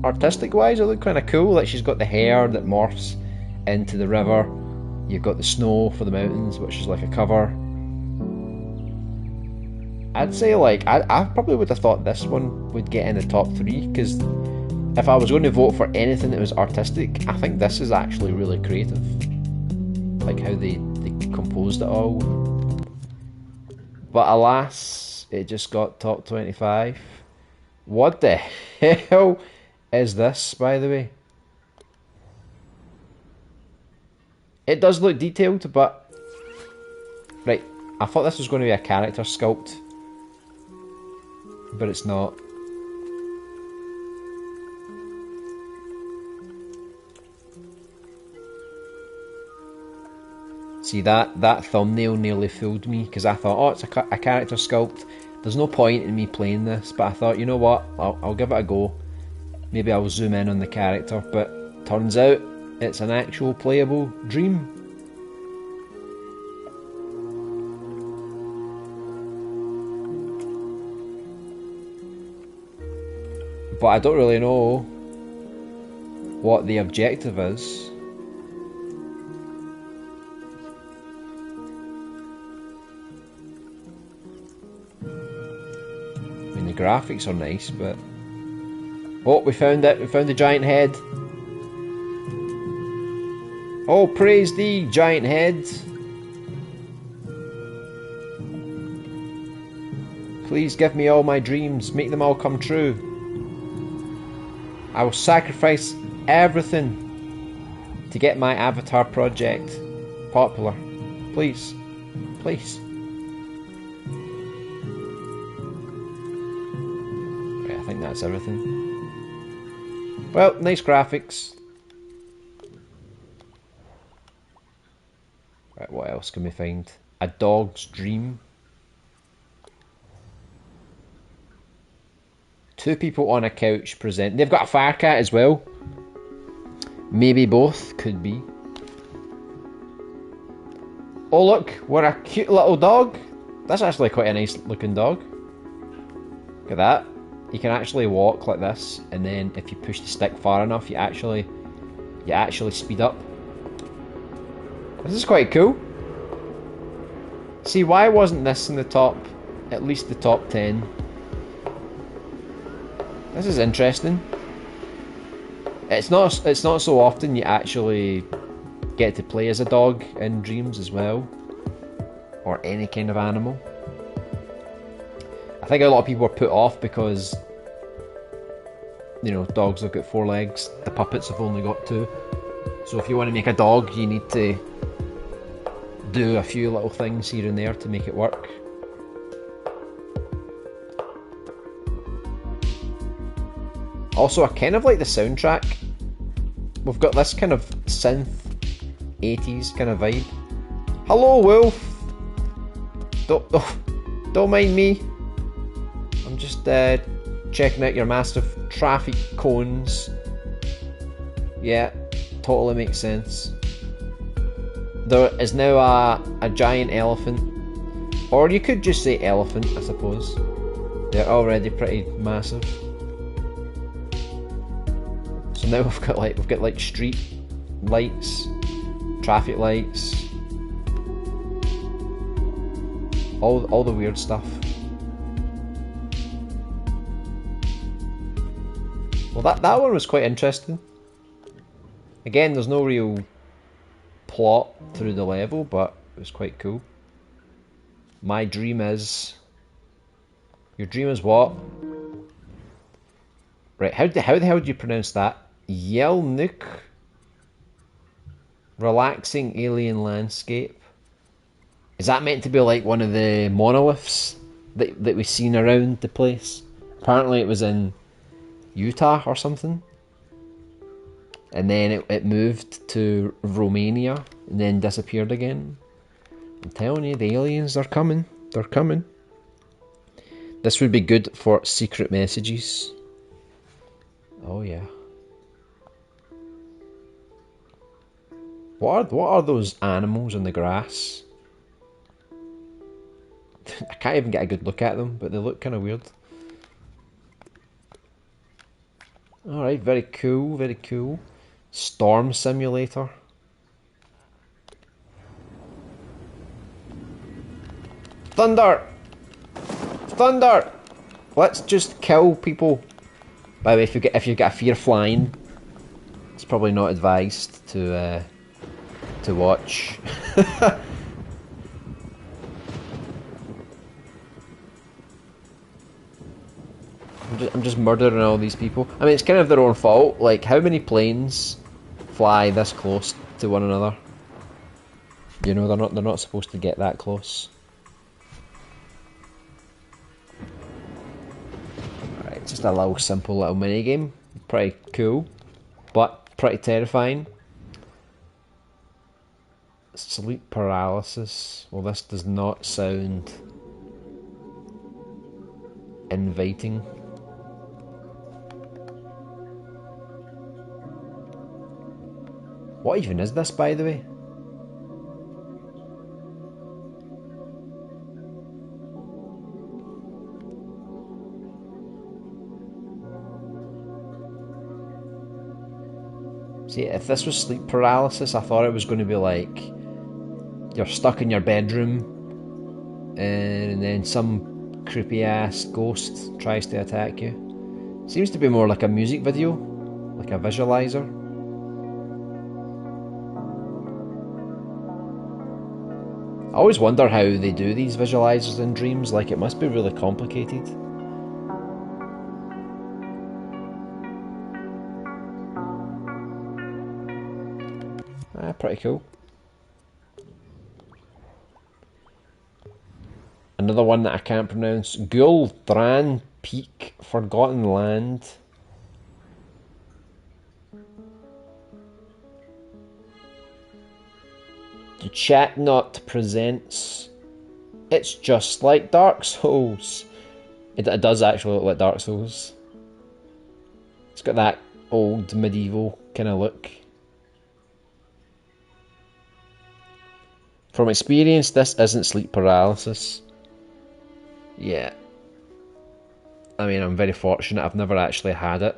artistic wise it looked kind of cool. Like, she's got the hair that morphs into the river. You've got the snow for the mountains, which is like a cover. I'd say, like, I probably would have thought this one would get in the top 3, because if I was going to vote for anything that was artistic, I think this is actually really creative. Like how they composed it all. But alas, it just got top 25. What the hell is this, by the way? It does look detailed, but... Right, I thought this was going to be a character sculpt, but it's not. See, that thumbnail nearly fooled me, because I thought, oh, it's a character sculpt. There's no point in me playing this, but I thought, you know what, I'll give it a go. Maybe I'll zoom in on the character, but turns out it's an actual playable Dream. But I don't really know what the objective is. I mean, the graphics are nice, but... Oh, we found it! We found the giant head! Oh, praise thee, giant head! Please give me all my dreams, make them all come true. I will sacrifice everything to get my avatar project popular. Please. Please. Right, I think that's everything. Well, nice graphics. Right, what else can we find? A dog's dream. 2 people on a couch present. They've got a fire cat as well. Maybe both, could be. Oh look, what a cute little dog. That's actually quite a nice looking dog. Look at that. You can actually walk like this, and then if you push the stick far enough, you actually speed up. This is quite cool. See, why wasn't this in the top, at least the top 10? This is interesting. It's not so often you actually get to play as a dog in Dreams as well, or any kind of animal. I think a lot of people are put off because, you know, dogs have got 4 legs, the puppets have only got 2. So if you want to make a dog, you need to do a few little things here and there to make it work. Also, I kind of like the soundtrack. We've got this kind of synth 80s kind of vibe. Hello, Wolf! Don't mind me. I'm just checking out your massive traffic cones. Yeah, totally makes sense. There is now a giant elephant. Or you could just say elephant, I suppose. They're already pretty massive. So now we've got like street lights, traffic lights, all the weird stuff. Well, that one was quite interesting. Again, there's no real plot through the level, but it was quite cool. My dream is... Your dream is what? Right, how the hell do you pronounce that? Yelnuk. Relaxing alien landscape. Is that meant to be like one of the monoliths that we've seen around the place? Apparently it was in Utah or something. And then it moved to Romania and then disappeared again. I'm telling you, the aliens are coming. They're coming. This would be good for secret messages. Oh yeah. What are those animals in the grass? I can't even get a good look at them, but they look kind of weird. Alright, very cool, very cool. Storm simulator. Thunder! Thunder! Let's just kill people. By the way, if you've got a fear of flying, it's probably not advised to watch. I'm just murdering all these people. I mean, it's kind of their own fault. Like, how many planes fly this close to one another? You know, they're not supposed to get that close. Alright, just a little simple little mini game. Pretty cool, but pretty terrifying. Sleep paralysis. Well, this does not sound inviting. What even is this, by the way? See, if this was sleep paralysis, I thought it was going to be like you're stuck in your bedroom and then some creepy ass ghost tries to attack you. Seems to be more like a music video, like a visualizer. I always wonder how they do these visualizers in Dreams, like it must be really complicated. Pretty cool. Another one that I can't pronounce. Guldran Peak, Forgotten Land. The Chat Not presents It's Just Like Dark Souls. It does actually look like Dark Souls. It's got that old medieval kind of look. From experience, this isn't sleep paralysis. Yeah. I mean, I'm very fortunate. I've never actually had it.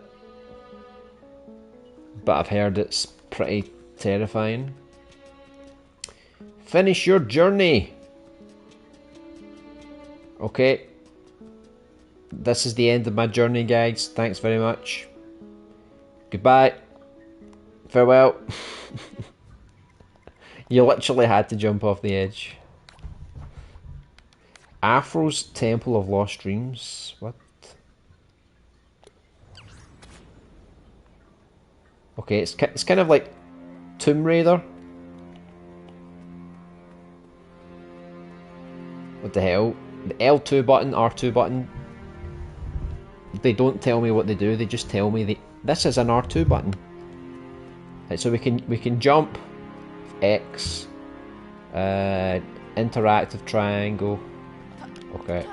But I've heard it's pretty terrifying. Finish your journey. Okay. This is the end of my journey, guys. Thanks very much. Goodbye. Farewell. You literally had to jump off the edge. Afro's Temple of Lost Dreams. What? Okay, it's kind of like Tomb Raider. What the hell? The L2 button, R2 button. They don't tell me what they do. They just tell me this is an R2 button. Right, so we can jump. X, interactive triangle. Okay.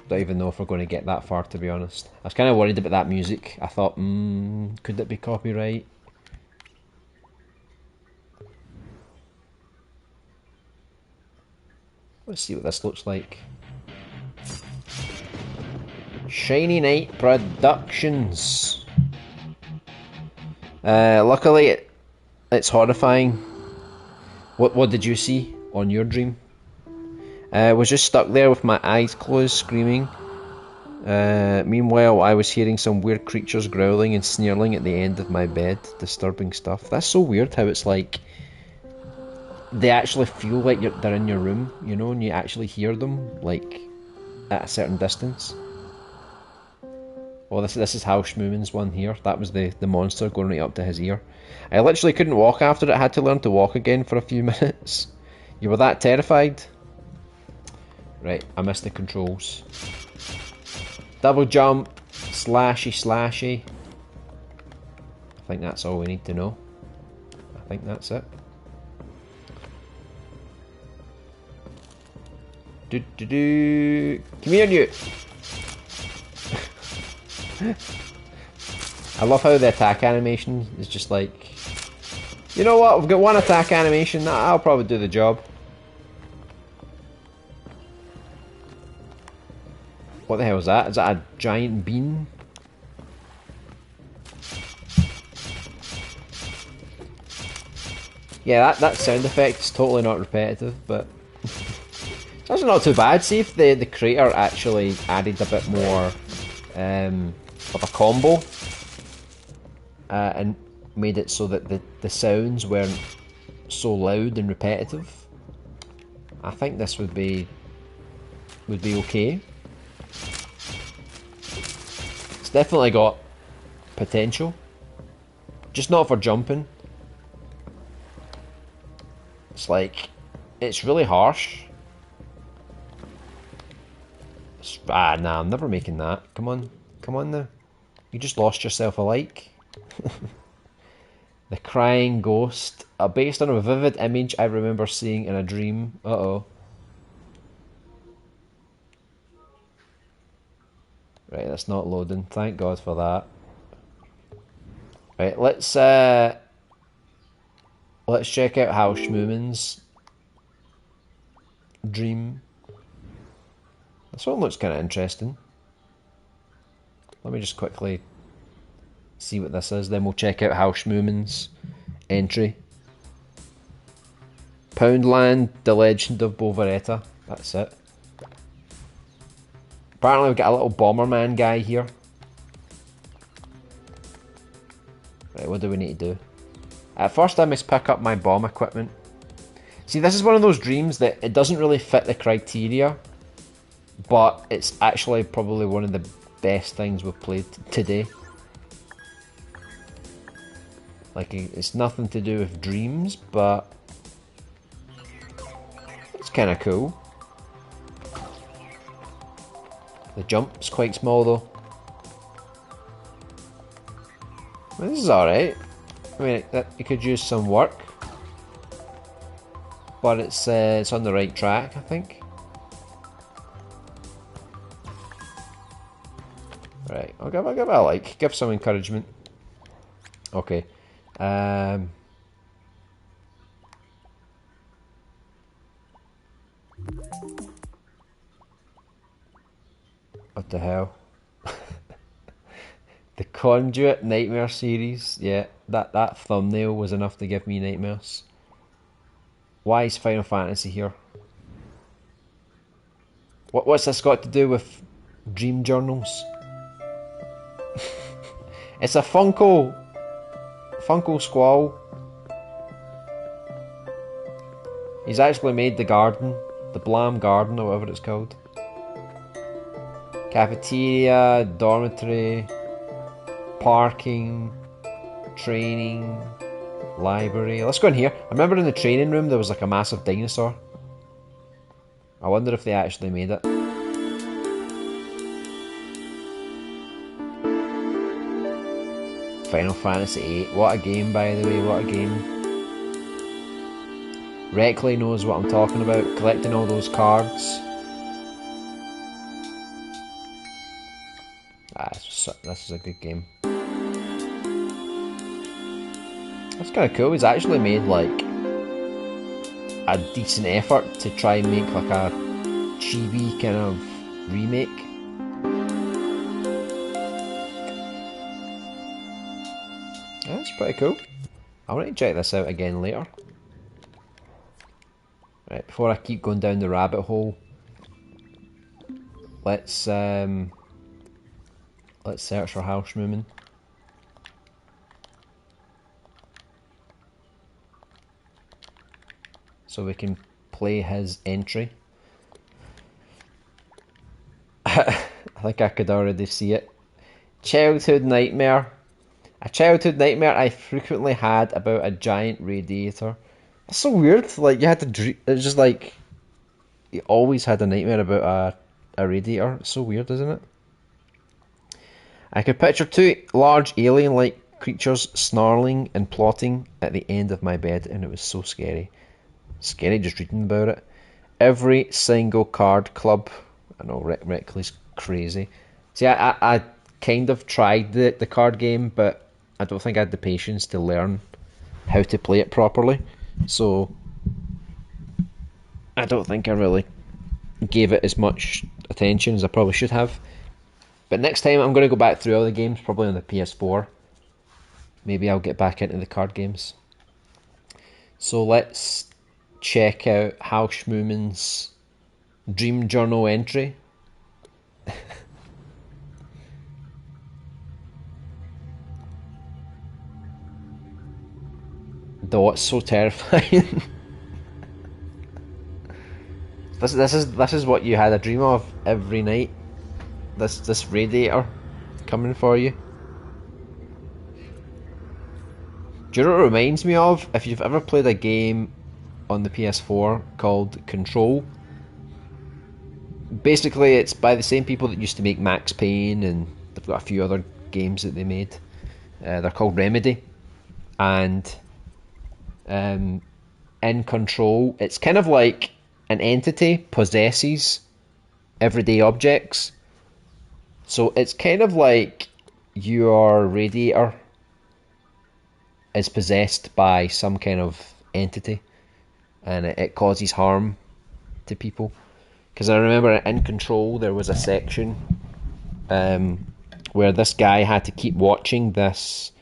Don't even know if we're going to get that far, to be honest. I was kind of worried about that music. I thought, could it be copyright? Let's see what this looks like. Shiny Night Productions. Luckily, it's horrifying. What did you see on your dream? I was just stuck there with my eyes closed, screaming. Meanwhile, I was hearing some weird creatures growling and snarling at the end of my bed. Disturbing stuff. That's so weird how it's like they actually feel like they're in your room, you know, and you actually hear them like at a certain distance. Well, this is Hal Schmooman's one here. That was the monster going right up to his ear. I literally couldn't walk after it. I had to learn to walk again for a few minutes. You were that terrified? Right, I missed the controls. Double jump, slashy. I think that's all we need to know. I think that's it. Come here, you! I love how the attack animation is just like, you know what, we've got one attack animation, I'll probably do the job. What the hell is that? Is that a giant bean? Yeah, that sound effect is totally not repetitive, but it's actually not too bad. See if the creator actually added a bit more of a combo and made it so that the sounds weren't so loud and repetitive. I think this would be okay. It's definitely got potential, just not for jumping. It's like, it's really harsh. Nah, I'm never making that. Come on now. You just lost yourself a like. The crying ghost, based on a vivid image I remember seeing in a dream. Uh-oh. Right, that's not loading. Thank God for that. Right, let's check out how Schmooman's dream. This one looks kind of interesting. Let me just quickly see what this is, then we'll check out how Schmooman's entry. Poundland, The Legend of Bovaretta. That's it. Apparently we've got a little Bomberman guy here. Right, what do we need to do? At first I must pick up my bomb equipment. See, this is one of those dreams that it doesn't really fit the criteria, but it's actually probably one of the best things we've played today. Like, it's nothing to do with dreams, but it's kind of cool. The jump's quite small though. This is alright. I mean, it could use some work, but it's on the right track, I think. Right, I'll give it a like, give some encouragement. Okay. What the hell? The Conduit Nightmare series. Yeah, that thumbnail was enough to give me nightmares. Why is Final Fantasy here? What's this got to do with dream journals? It's a Funko Squall. He's actually made the garden, the Blam Garden or whatever it's called. Cafeteria, dormitory, parking, training, library. Let's go in here. I remember in the training room there was like a massive dinosaur. I wonder if they actually made it. Final Fantasy VIII. What a game, by the way, what a game. Reckley knows what I'm talking about, collecting all those cards. This is a good game. That's kind of cool. He's actually made like a decent effort to try and make like a chibi kind of remake. That's pretty cool. I want to check this out again later. Right, before I keep going down the rabbit hole, let's search for Hal Schmooman. So we can play his entry. I think I could already see it. Childhood nightmare. A childhood nightmare I frequently had about a giant radiator. That's so weird. Like, you had to dream. It's just like you always had a nightmare about a radiator. It's so weird, isn't it? I could picture two large alien-like creatures snarling and plotting at the end of my bed, and it was so scary. Scary just reading about it. Every single card club. I know Reckley's crazy. See, I kind of tried the card game, but I don't think I had the patience to learn how to play it properly. So I don't think I really gave it as much attention as I probably should have. But next time I'm going to go back through all the games, probably on the PS4. Maybe I'll get back into the card games. So let's check out Hal Schmooman's Dream Journal entry. Though it's so terrifying. This is what you had a dream of every night. This radiator coming for you. Do you know what it reminds me of? If you've ever played a game on the PS4 called Control. Basically, it's by the same people that used to make Max Payne, and they've got a few other games that they made. They're called Remedy. and in control. It's kind of like an entity possesses everyday objects. So it's kind of like your radiator is possessed by some kind of entity, and it causes harm to people. Because I remember in Control there was a section where this guy had to keep watching this,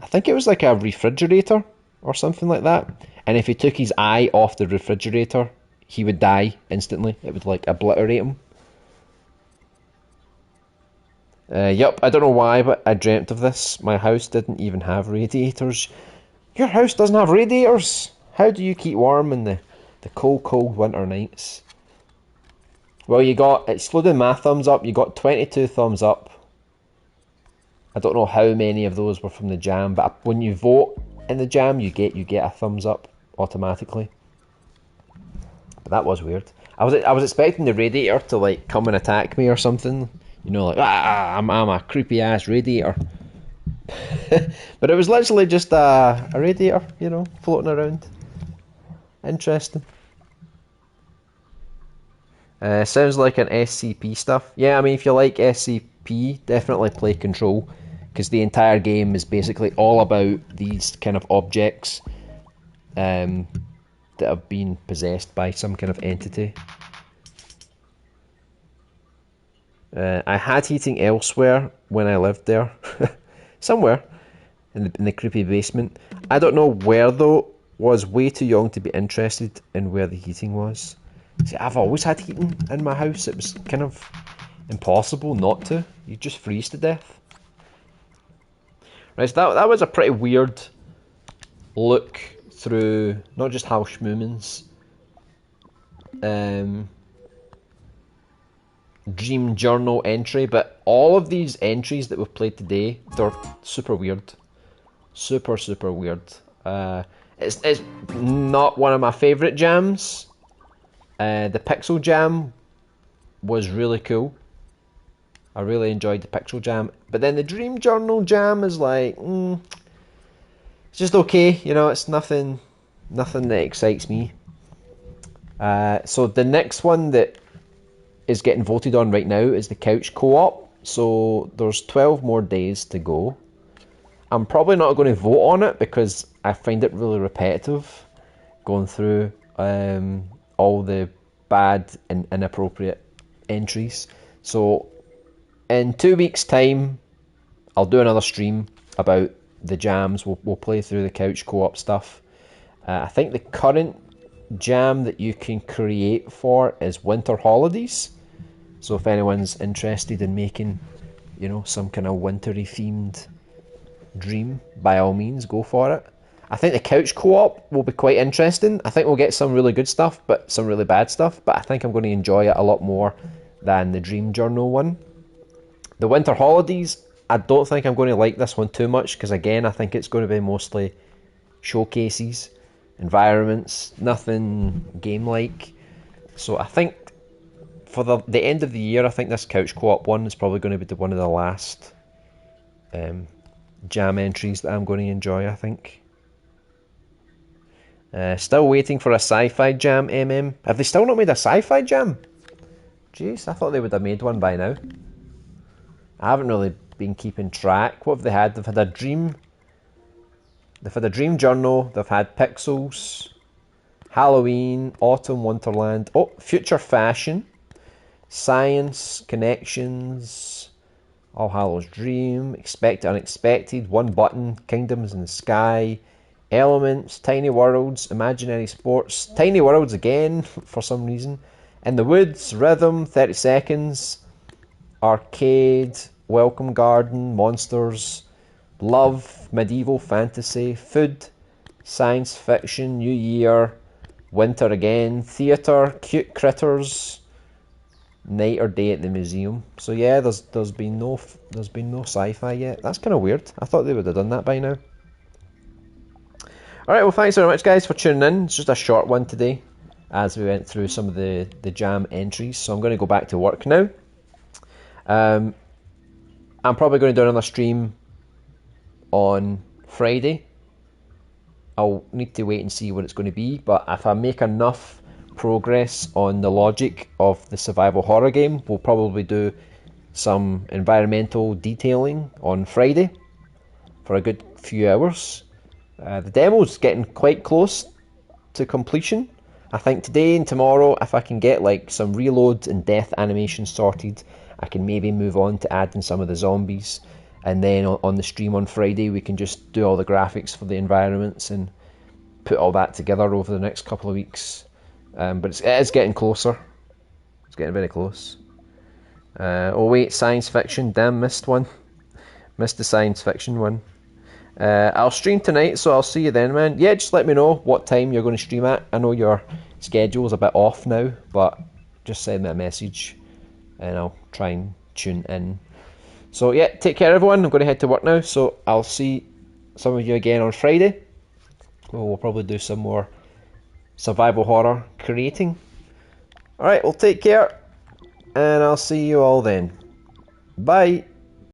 I think it was like a refrigerator or something like that, and if he took his eye off the refrigerator he would die instantly. It would like obliterate him. Yep, I don't know why, but I dreamt of this. My house didn't even have radiators. Your house doesn't have radiators? How do you keep warm in the cold winter nights? Well, excluding my thumbs up, you got 22 thumbs up. I don't know how many of those were from the jam, but when you vote in the jam, you get a thumbs up automatically. But that was weird. I was expecting the radiator to like come and attack me or something. You know, like, I'm a creepy ass radiator. But it was literally just a radiator, you know, floating around. Interesting. Sounds like an SCP stuff. Yeah, I mean, if you like SCP, definitely play Control, because the entire game is basically all about these kind of objects that have been possessed by some kind of entity. I had heating elsewhere when I lived there. Somewhere in the creepy basement. I don't know where though. Was way too young to be interested in where the heating was. See, I've always had heating in my house. It was kind of impossible not to. You just freeze to death. Right, so that was a pretty weird look through not just Hal Schmoomans Dream Journal entry, but all of these entries that we've played today, they're super weird. Super weird. It's not one of my favourite jams. The Pixel Jam was really cool. I really enjoyed the Pixel Jam. But then the Dream Journal Jam is like, it's just okay. You know, it's nothing that excites me. So the next one that is getting voted on right now is the Couch Co-op. So there's 12 more days to go. I'm probably not going to vote on it because I find it really repetitive going through all the bad and inappropriate entries. So in 2 weeks' time, I'll do another stream about the jams. We'll play through the Couch Co-op stuff. I think the current jam that you can create for is Winter Holidays. So if anyone's interested in making, you know, some kind of wintry themed dream, by all means, go for it. I think the Couch Co-op will be quite interesting. I think we'll get some really good stuff, but some really bad stuff. But I think I'm going to enjoy it a lot more than the Dream Journal one. The Winter Holidays, I don't think I'm going to like this one too much, because again, I think it's going to be mostly showcases, environments, nothing game-like. So I think for the end of the year, I think this Couch Co-op one is probably going to be one of the last jam entries that I'm going to enjoy, I think. Still waiting for a sci-fi jam, MM. Have they still not made a sci-fi jam? Jeez, I thought they would have made one by now. I haven't really been keeping track. What have they had? They've had a Dream. They've had a Dream Journal. They've had Pixels, Halloween, Autumn Wonderland. Oh, Future Fashion, Science, Connections, All Hallows Dream, Expected Unexpected, One Button, Kingdoms in the Sky, Elements, Tiny Worlds, Imaginary Sports, Tiny Worlds again for some reason, In the Woods, Rhythm, 30 Seconds, Arcade, Welcome Garden, Monsters, Love, Medieval Fantasy, Food, Science Fiction, New Year, Winter Again, Theatre, Cute Critters, Night or Day at the Museum. So yeah, there's been no sci-fi yet. That's kind of weird. I thought they would have done that by now. Alright, well thanks very much guys for tuning in. It's just a short one today as we went through some of the jam entries. So I'm going to go back to work now. I'm probably going to do another stream on Friday I'll need to wait and see what it's going to be, but if I make enough progress on the logic of the survival horror game, we'll probably do some environmental detailing on Friday for a good few hours. The demo's getting quite close to completion. I think today and tomorrow, if I can get like some reload and death animation sorted, I can maybe move on to adding some of the zombies, and then on the stream on Friday we can just do all the graphics for the environments and put all that together over the next couple of weeks. But it is getting closer. It's getting very close. Oh wait, science fiction. Damn, missed one. Missed the science fiction one. I'll stream tonight, so I'll see you then, man. Yeah, just let me know what time you're going to stream at. I know your schedule's a bit off now, but just send me a message and I'll try and tune in. So yeah, take care everyone. I'm going to head to work now, so I'll see some of you again on Friday. We'll probably do some more survival horror creating. Alright, well take care, and I'll see you all then. Bye!